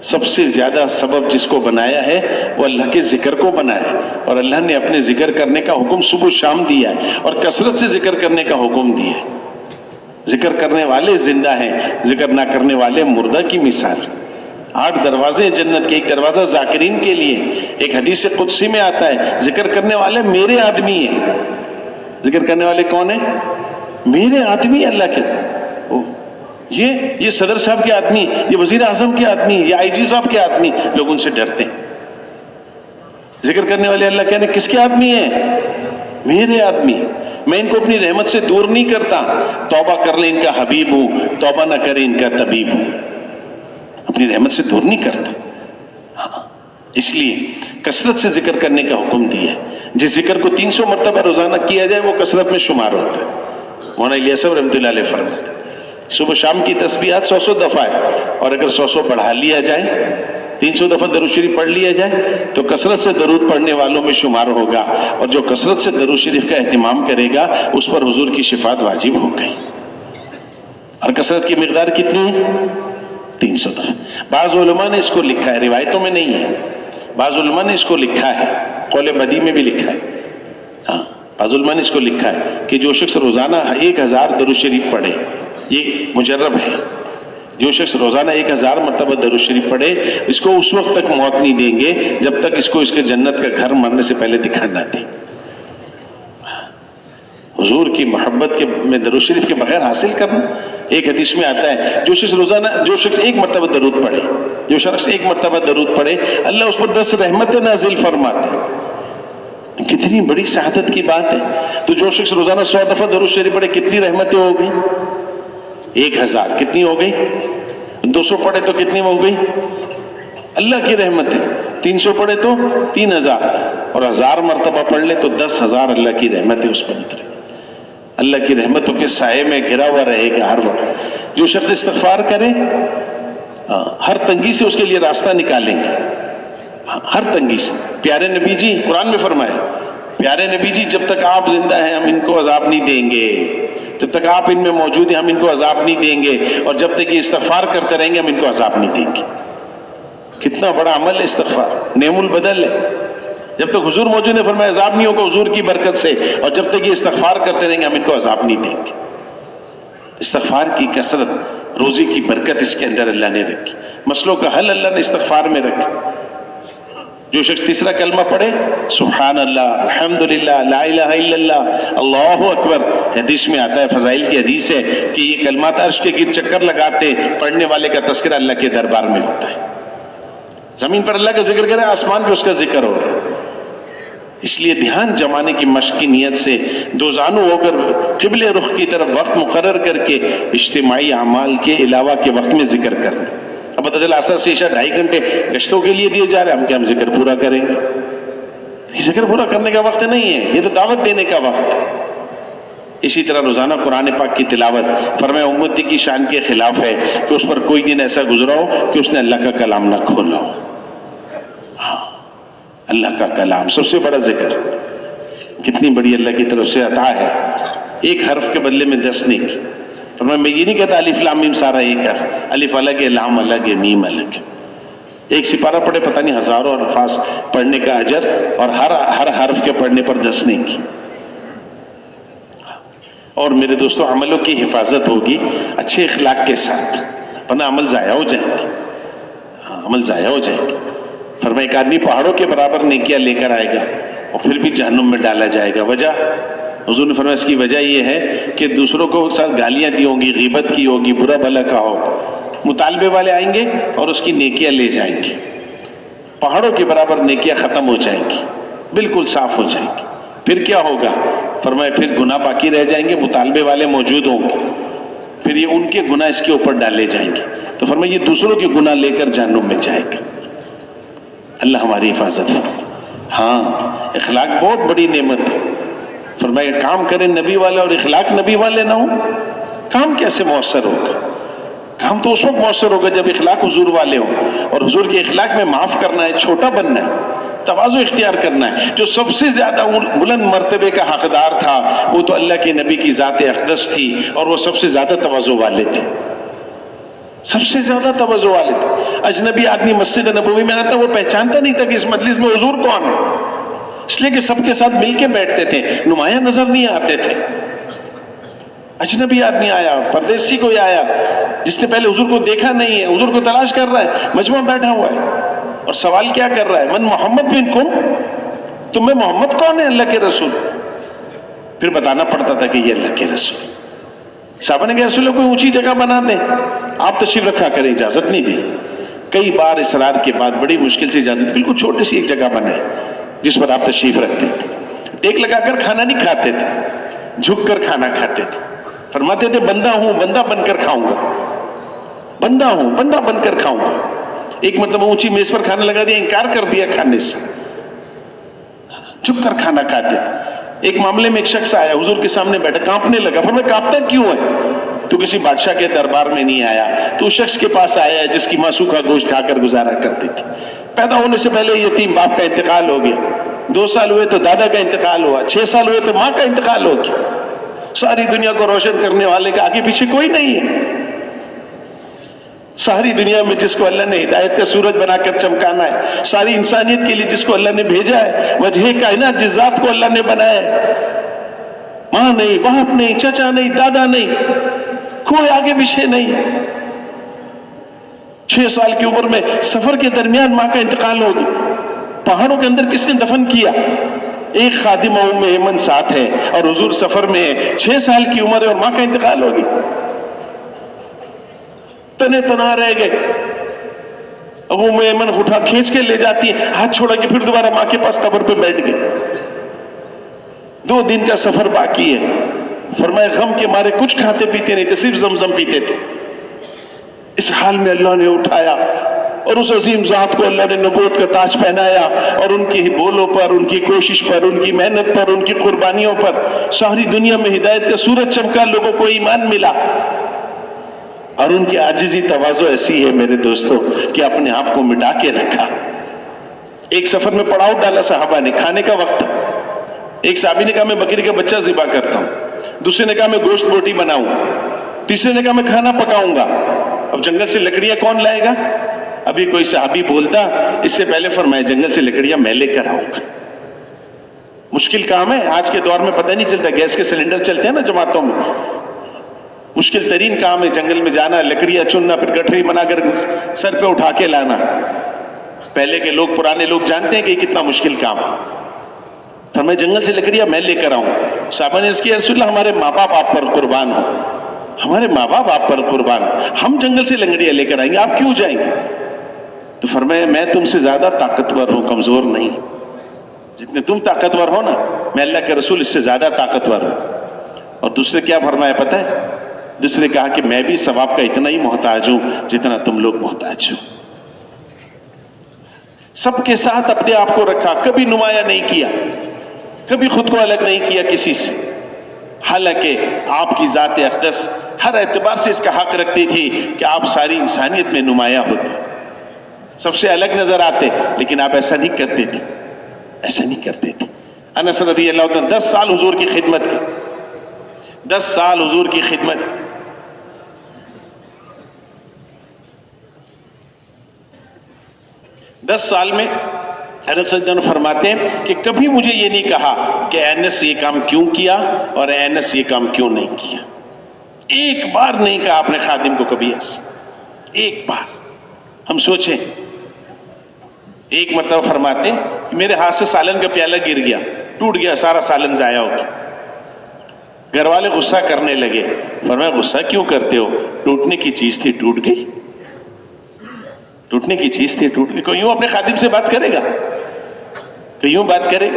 سب سے زیادہ سبب جس کو بنایا ہے وہ اللہ کے ذکر کو بنایا ہے، اور اللہ نے اپنے ذکر کرنے کا حکم صبح و شام دیا ہے، اور کثرت سے ذکر کرنے کا حکم دیا ہے۔ ذکر کرنے والے زندہ ہیں، ذکر نہ کرنے والے مردہ کی مثال۔ 8 دروازے جنت کے، ایک دروازہ ذاکرین کے لیے۔ ایک حدیث قدسی میں آتا ہے ذکر کرنے والے میرے آدمی ہیں۔ ذکر کرنے والے کون ہیں؟ میرے آدمی اللہ کے۔ یہ صدر صاحب کے آدمی، یہ وزیر اعظم کے آدمی، یہ آئی جی صاحب کے آدمی، لوگ ان سے ڈرتے ہیں۔ ذکر کرنے والے اللہ کہنے کس کے آدمی ہیں؟ میرے آدمی۔ میں ان کو اپنی رحمت سے دور نہیں کرتا، توبہ کر لیں ان کا حبیب ہوں، توبہ نہ کرے ان کا طبیب ہوں، اپنی رحمت سے دور نہیں کرتا۔ ہاں، اس لیے کثرت سے ذکر کرنے کا حکم دیا ہے۔ جس ذکر کو 300 مرتبہ روزانہ کیا جائے وہ کثرت میں شمار ہوتا ہے۔ مولانا الیاس صاحب رحمۃ اللہ علیہ فرماتے ہیں صبح شام کی تسبیحات 100 دفعہ ہے، اور اگر 100 بڑھا لیا جائے، 300 دفعہ درود شریف پڑھ لیا جائے تو کثرت سے درود پڑھنے والوں میں شمار ہوگا، اور جو کثرت سے درود شریف کا اہتمام کرے گا اس پر حضور کی شفاعت واجب ہو گئی۔ اور کثرت کی مقدار کتنی ہے؟ 300 دفعہ۔ بعض علماء نے اس کو لکھا ہے، روایتوں میں نہیں ہے، بعض علماء نے اس کو لکھا ہے، قول بدی میں بھی لکھا ہے۔ ہاں، بعض علماء نے اس کو لکھا ہے کہ جو شخص روزانہ 1000 درود شریف پڑھے، یہ مجرب ہے، جو شخص روزانہ 1000 مرتبہ درود شریف پڑھے اس کو اس وقت تک موت نہیں دیں گے جب تک اس کو اس کے جنت کا گھر مرنے سے پہلے دکھا نہ دیں۔ حضور کی محبت کے میں درود شریف کے بغیر حاصل کرنا۔ ایک حدیث میں آتا ہے جو شخص 1 مرتبہ درود پڑھے، جو شخص 1 مرتبہ درود پڑھے اللہ اس پر 10 رحمتیں نازل فرماتے ہیں۔ کتنی بڑی سعادت کی بات ہے۔ تو جو شخص روزانہ 100 دفعہ درود شریف پڑھے کتنی رحمتیں ہو گئی؟ 1000 کتنی ہو گئی؟ 200 پڑھے تو کتنی ہو گئی؟ اللہ کی رحمت ہے۔ 300 پڑھے تو 3000، اور 1000 مرتبہ پڑھ لے تو 10,000 اللہ کی رحمت ہے اس پر اترے۔ اللہ کی رحمتوں کے سائے میں گھرا ہوا رہے گا ہر وقت۔ جو شخص استغفار کرے ہر تنگی سے اس کے لیے راستہ نکالیں گے، ہر تنگی سے۔ پیارے نبی جی قرآن میں فرمایا، پیارے نبی جی جب تک آپ زندہ ہیں ہم ان کو عذاب نہیں دیں گے، جب تک آپ ان میں موجود ہیں ہم ان کو عذاب نہیں دیں گے، اور جب تک یہ استغفار کرتے رہیں گے ہم ان کو عذاب نہیں دیں گے۔ کتنا بڑا عمل ہے استغفار، نعم البدل ہے۔ جب تک حضور موجود ہے فرمایا عذاب نہیں ہوگا حضور کی برکت سے، اور جب تک یہ استغفار کرتے رہیں گے ہم ان کو عذاب نہیں دیں گے۔ استغفار کی کثرت، روزی کی برکت اس کے اندر اللہ نے رکھی، مسئلوں کا حل اللہ نے استغفار میں رکھا۔ جو شخص تیسرا کلمہ پڑھے سبحان اللہ، الحمدللہ، لا الہ الا اللہ، اللہ اکبر، حدیث میں آتا ہے، فضائل کی حدیث ہے کہ یہ کلمات عرش کے گرد چکر لگاتے پڑھنے والے کا تذکرہ اللہ کے دربار میں ہوتا ہے۔ زمین پر اللہ کا ذکر کرے، آسمان پہ اس کا ذکر ہو رہا ہے۔ اس لیے دھیان جمانے کی مشق کی نیت سے دو زانو ہو کر قبلے رخ کی طرف وقت مقرر کر کے اجتماعی اعمال کے علاوہ کے وقت میں ذکر کرنا. اب پتہ چلا عصر سے عشاء 2.5 گھنٹے گشتوں کے لیے دیے جا رہے ہیں، ہم کیا ہم ذکر پورا کریں گے؟ یہ ذکر پورا کرنے کا وقت نہیں ہے، یہ تو دعوت دینے کا وقت ہے. اسی طرح روزانہ قرآن پاک کی تلاوت، فرمایا امتی کی شان کے خلاف ہے کہ اس پر کوئی دن ایسا گزرا ہو کہ اس نے اللہ کا کلام نہ کھولا ہو. اللہ کا کلام سب سے بڑا ذکر، کتنی بڑی اللہ کی طرف سے عطا ہے. ایک حرف کے بدلے میں 10 نہیں. فرمایا میں یہ نہیں کہتا الف لام میم سارا ایک حرف، الف الگ ہے، لام الگ ہے، میم الگ ہے. ایک سپارہ پڑھے پتہ نہیں ہزاروں الفاظ پڑھنے کا اجر، اور ہر حرف کے پڑھنے پر 10 نہیں کی. اور میرے دوستو عملوں کی حفاظت ہوگی اچھے اخلاق کے ساتھ، ورنہ عمل ضائع ہو جائیں گے. عمل ضائع ہو جائیں گے. فرمایا ایک آدمی پہاڑوں کے برابر نیکیاں لے کر آئے گا اور پھر بھی جہنم میں ڈالا جائے گا. وجہ حضور نے فرمایا اس کی وجہ یہ ہے کہ دوسروں کو ساتھ گالیاں دی ہوں گی، غیبت کی ہوگی، برا بھلا کہا ہوگا. مطالبے والے آئیں گے اور اس کی نیکیاں لے جائیں گے. پہاڑوں کے برابر نیکیاں ختم ہو جائیں گی، بالکل صاف ہو جائیں گی. پھر کیا ہوگا؟ فرمایا پھر گناہ باقی رہ جائیں گے، مطالبے والے موجود ہوں گے، پھر یہ ان کے گناہ اس کے اوپر ڈالے جائیں گے. تو فرمایا یہ دوسروں کے گناہ لے کر جہنم میں جائے گا. اللہ ہماری حفاظت فرمائے. ہاں اخلاق بہت بڑی نعمت ہے. فرمایا کام کریں نبی والے اور اخلاق نبی والے نہ ہوں، کام کیسے مؤثر ہوگا؟ کام تو اس وقت مؤثر ہوگا جب اخلاق حضور والے ہوں. اور حضور کے اخلاق میں معاف کرنا ہے، چھوٹا بننا ہے، تواضع اختیار کرنا ہے. جو سب سے زیادہ بلند مرتبے کا حقدار تھا وہ تو اللہ کے نبی کی ذات اقدس تھی، اور وہ سب سے زیادہ تواضع والے تھے، سب سے زیادہ تواضع والے تھے. اجنبی آدمی مسجد نبوی میں آتا وہ پہچانتا نہیں تھا کہ اس مجلس میں حضور کون ہے، اس لیے کہ سب کے ساتھ مل کے بیٹھتے تھے، نمایاں نظر نہیں آتے تھے. اجنبی آدمی آیا، پردیسی کوئی آیا جس نے پہلے حضور کو دیکھا نہیں ہے، حضور کو تلاش کر رہا ہے، مجمع بیٹھا ہوا ہے اور سوال کیا کر رہا ہے؟ من محمد منکم، تم میں محمد کون ہے؟ اللہ کے رسول. پھر بتانا پڑتا تھا کہ یہ اللہ کے رسول. صحابہ نے کہا رسول اللہ کوئی اونچی جگہ بنا دیں، آپ تشریف رکھا کریں، اجازت نہیں دی. کئی بار اصرار کے بعد بڑی مشکل سے اجازت، بالکل چھوٹی سی ایک جگہ بنائے جس پر آپ تشریف رکھتے تھے. ٹیک لگا کر کھانا نہیں کھاتے تھے، جھک کر کھانا کھاتے تھے. فرماتے تھے بندہ ہوں، بندہ بن کر کھاؤں گا، بندہ ہوں، بندہ بن کر کھاؤں گا. ایک مرتبہ اونچی میز پر کھانا لگا دیا، انکار کر دیا کھانے سے، جھک کر کھانا کھاتے تھے. ایک معاملے میں ایک شخص آیا حضور کے سامنے بیٹھا، کانپنے لگا. فرمایا کانپتا کیوں ہے؟ تو کسی بادشاہ کے دربار میں نہیں آیا، تو اس شخص کے پاس آیا ہے جس کی ماں سوکھا گوشت کھا کر گزارا کرتی تھی. پیدا ہونے سے پہلے یتیم باپ کا انتقال ہو گیا، 2 سال ہوئے تو دادا کا انتقال ہوا، 6 سال ہوئے تو ماں کا انتقال ہو گیا. ساری دنیا کو روشن کرنے والے کا آگے پیچھے کوئی نہیں ہے. ساری دنیا میں جس کو اللہ نے ہدایت کا سورج بنا کر چمکانا ہے، ساری انسانیت کے لیے جس کو اللہ نے بھیجا ہے، وجہ کائنات جس ذات کو اللہ نے بنایا ہے، ماں نہیں، باپ نہیں، چچا نہیں، دادا نہیں، کوئی آگے پیچھے نہیں. 6 سال کی عمر میں سفر کے درمیان ماں کا انتقال ہو گیا. پہاڑوں کے اندر کس نے دفن کیا؟ ایک خادمہ ام ایمن ساتھ ہے اور حضور سفر میں ہے، 6 سال کی عمر ہے اور ماں کا انتقال ہو گیا. تنے تنا رہ گئے. اب ام ایمن اٹھا کھینچ کے لے جاتی ہے، ہاتھ چھوڑا کہ پھر دوبارہ ماں کے پاس قبر پہ بیٹھ گئے. 2 دن کا سفر باقی ہے. فرمایا غم کے مارے کچھ کھاتے پیتے نہیں تھے، صرف زمزم پیتے تھے. اس حال میں اللہ نے اٹھایا اور اس عظیم ذات کو اللہ نے نبوت کا تاج پہنایا، اور ان کی بولوں پر، ان کی کوشش پر، ان کی محنت پر، ان کی قربانیوں پر ساری دنیا میں ہدایت کا سورج چمکا، لوگوں کو ایمان ملا. اور ان کی عاجزی تواضع ایسی ہے میرے دوستو کہ اپنے آپ کو مٹا کے رکھا. ایک سفر میں پڑاؤ ڈالا صحابہ نے، کھانے کا وقت. ایک صحابی نے کہا میں بکری کا بچہ ذبح کرتا ہوں، دوسرے نے کہا میں گوشت روٹی بناؤں، تیسرے نے کہا میں کھانا پکاؤں گا. اب جنگل سے لکڑیاں کون لائے گا؟ ابھی کوئی صحابی بولتا، اس سے پہلے فرمایا جنگل سے لکڑیاں میں لے کر آؤں گا. مشکل کام ہے. آج کے دور میں پتہ نہیں چلتا، گیس کے سلنڈر چلتے ہیں نا جماعتوں میں، مشکل ترین کام ہے جنگل میں جانا، لکڑیاں چننا، پھر گٹھری بنا کر سر پہ اٹھا کے لانا. پہلے کے لوگ، پرانے لوگ جانتے ہیں کہ یہ کتنا مشکل کام ہے. فرمایا جنگل سے لکڑیاں میں لے کر آؤں. صحابہ نے عرض کیا رسول اللہ ہمارے ماں باپ آپ پر قربان ہو، ہمارے ماں باپ آپ پر قربان، ہم جنگل سے لکڑیاں لے کر آئیں گے، آپ کیوں جائیں گے؟ تو فرمایا میں تم سے زیادہ طاقتور ہوں، کمزور نہیں. جتنے تم طاقتور ہو نا، میں اللہ کے رسول اس سے زیادہ طاقتور ہوں۔ اور دوسرے کیا فرمایا پتہ ہے؟ دوسرے کہا کہ میں بھی ثواب کا اتنا ہی محتاج ہوں جتنا تم لوگ محتاج ہو۔ سب کے ساتھ اپنے آپ کو رکھا، کبھی نمایاں نہیں کیا، کبھی خود کو الگ نہیں کیا کسی سے، حالانکہ آپ کی ذات اقدس ہر اعتبار سے اس کا حق رکھتی تھی کہ آپ ساری انسانیت میں نمایاں ہوتے، سب سے الگ نظر آتے، لیکن آپ ایسا نہیں کرتے تھے، ایسا نہیں کرتے تھے۔ انس رضی اللہ عنہ 10 سال حضور کی خدمت کی، 10 سال حضور کی خدمت۔ 10 سال میں انس رضی اللہ عنہ فرماتے ہیں کہ کبھی مجھے یہ نہیں کہا کہ انس یہ کام کیوں کیا اور انس یہ کام کیوں نہیں کیا۔ ایک بار نہیں کہا اپنے خادم کو کبھی ایسا، ایک بار۔ ہم سوچیں، ایک مرتبہ فرماتے ہیں کہ میرے ہاتھ سے سالن کا پیالہ گر گیا، ٹوٹ گیا، سارا سالن ضائع ہو گیا۔ گھر والے غصہ کرنے لگے، فرمایا غصہ کیوں کرتے ہو؟ ٹوٹنے کی چیز تھی، ٹوٹ گئی، ٹوٹنے کی چیز تھی، ٹوٹ گئی۔ کوئی یوں اپنے خادم سے بات کرے گا؟ کوئی یوں بات کرے؟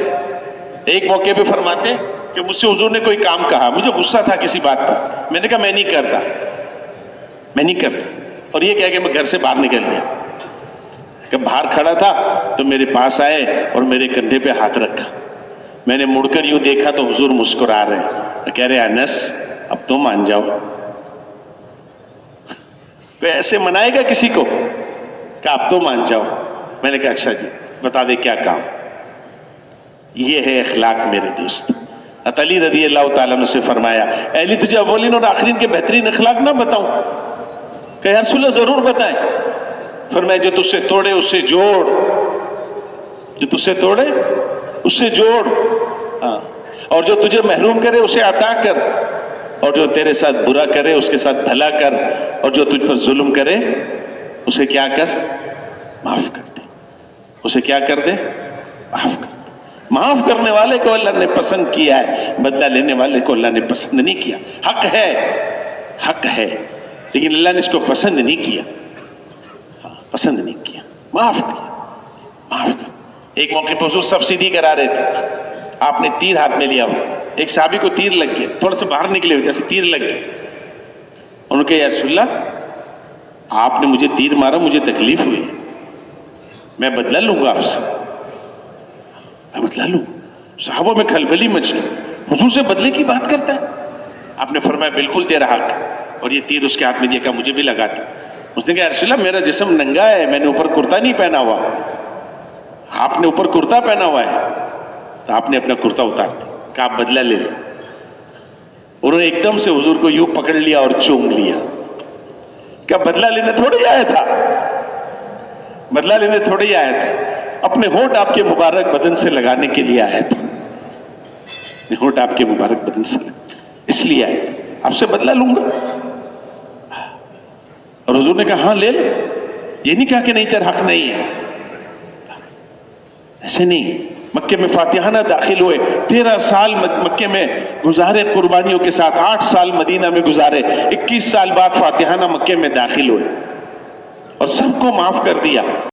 ایک موقع پہ فرماتے ہیں کہ مجھ سے حضور نے کوئی کام کہا، مجھے غصہ تھا کسی بات پر، میں نے کہا میں نہیں کرتا، میں نہیں کرتا، اور یہ کہہ کہ میں گھر سے باہر نکل گیا۔ کہ باہر کھڑا تھا تو میرے پاس آئے اور میرے کندھے پہ ہاتھ رکھا، میں نے مڑ کر یوں دیکھا تو حضور مسکرا رہے، کہہ رہے انس اب تو مان جاؤ۔ کوئی ایسے منائے گا کسی کو کہ اب تو مان جاؤ؟ میں نے کہا اچھا جی بتا دے کیا کام؟ یہ ہے اخلاق میرے دوست۔ علی رضی اللہ تعالیٰ عنہ سے فرمایا، اے علی تجھے اولین اور آخرین کے بہترین اخلاق نہ بتاؤں؟ کہ یا رسول اللہ ضرور بتائیں۔ فرمایا جو تجھ سے توڑے اس سے جوڑ، جو تجھ سے توڑے اس سے جوڑ، ہاں، اور جو تجھے محروم کرے اسے عطا کر، اور جو تیرے ساتھ برا کرے اس کے ساتھ بھلا کر، اور جو تجھ پر ظلم کرے اسے کیا کر؟ معاف کر دے، اسے کیا کر دے؟ معاف کر دے۔ معاف کرنے والے کو اللہ نے پسند کیا ہے، بدلہ لینے والے کو اللہ نے پسند نہیں کیا۔ حق ہے، حق ہے، لیکن اللہ نے اس کو پسند نہیں کیا، پسند نہیں کیا، معاف کیا، معاف کر۔ ایک موقع پر حضور سبسڈی کرا رہے تھے، آپ نے تیر ہاتھ میں لیا ہوا، ایک صحابی کو تیر لگ گیا، تھوڑا سا باہر نکلے ہوئے جیسے تیر لگ گیا، انہوں نے کہا یا رسول اللہ آپ نے مجھے تیر مارا، مجھے تکلیف ہوئی، میں بدلہ لوں گا آپ سے، میں بدلہ لوں۔ صحابوں میں کھلبلی مچ گئی، حضور سے بدلے کی بات کرتا ہے؟ آپ نے فرمایا بالکل تیرا حق، اور یہ تیر اس کے ہاتھ میں دیا، کہا مجھے بھی لگا دیا۔ اس نے کہا یا رسول اللہ میرا جسم ننگا ہے، میں نے اوپر کرتا نہیں پہنا ہوا، آپ نے اوپر کرتا پہنا ہوا ہے، تو آپ نے اپنا کرتا اتار دیا، کہا آپ بدلہ لے لیں۔ انہوں نے ایک دم سے حضور کو یوں پکڑ لیا اور چوم لیا، کیا بدلہ لینے تھوڑی آیا تھا، بدلہ لینے تھوڑی آیا تھا، اپنے ہونٹ آپ کے مبارک بدن سے لگانے کے لیے آیا تھا، اپنے ہونٹ آپ کے مبارک بدن سے اس لیے آیا تھا، آپ سے بدلہ لوں گا۔ اور حضور نے کہا ہاں لے لے، یہ نہیں کہا کہ نہیں تیرا حق نہیں ہے، ایسے نہیں۔ مکے میں فاتحانہ داخل ہوئے، 13 سال مکے میں گزارے قربانیوں کے ساتھ، 8 سال مدینہ میں گزارے، 21 سال بعد فاتحانہ مکے میں داخل ہوئے اور سب کو معاف کر دیا۔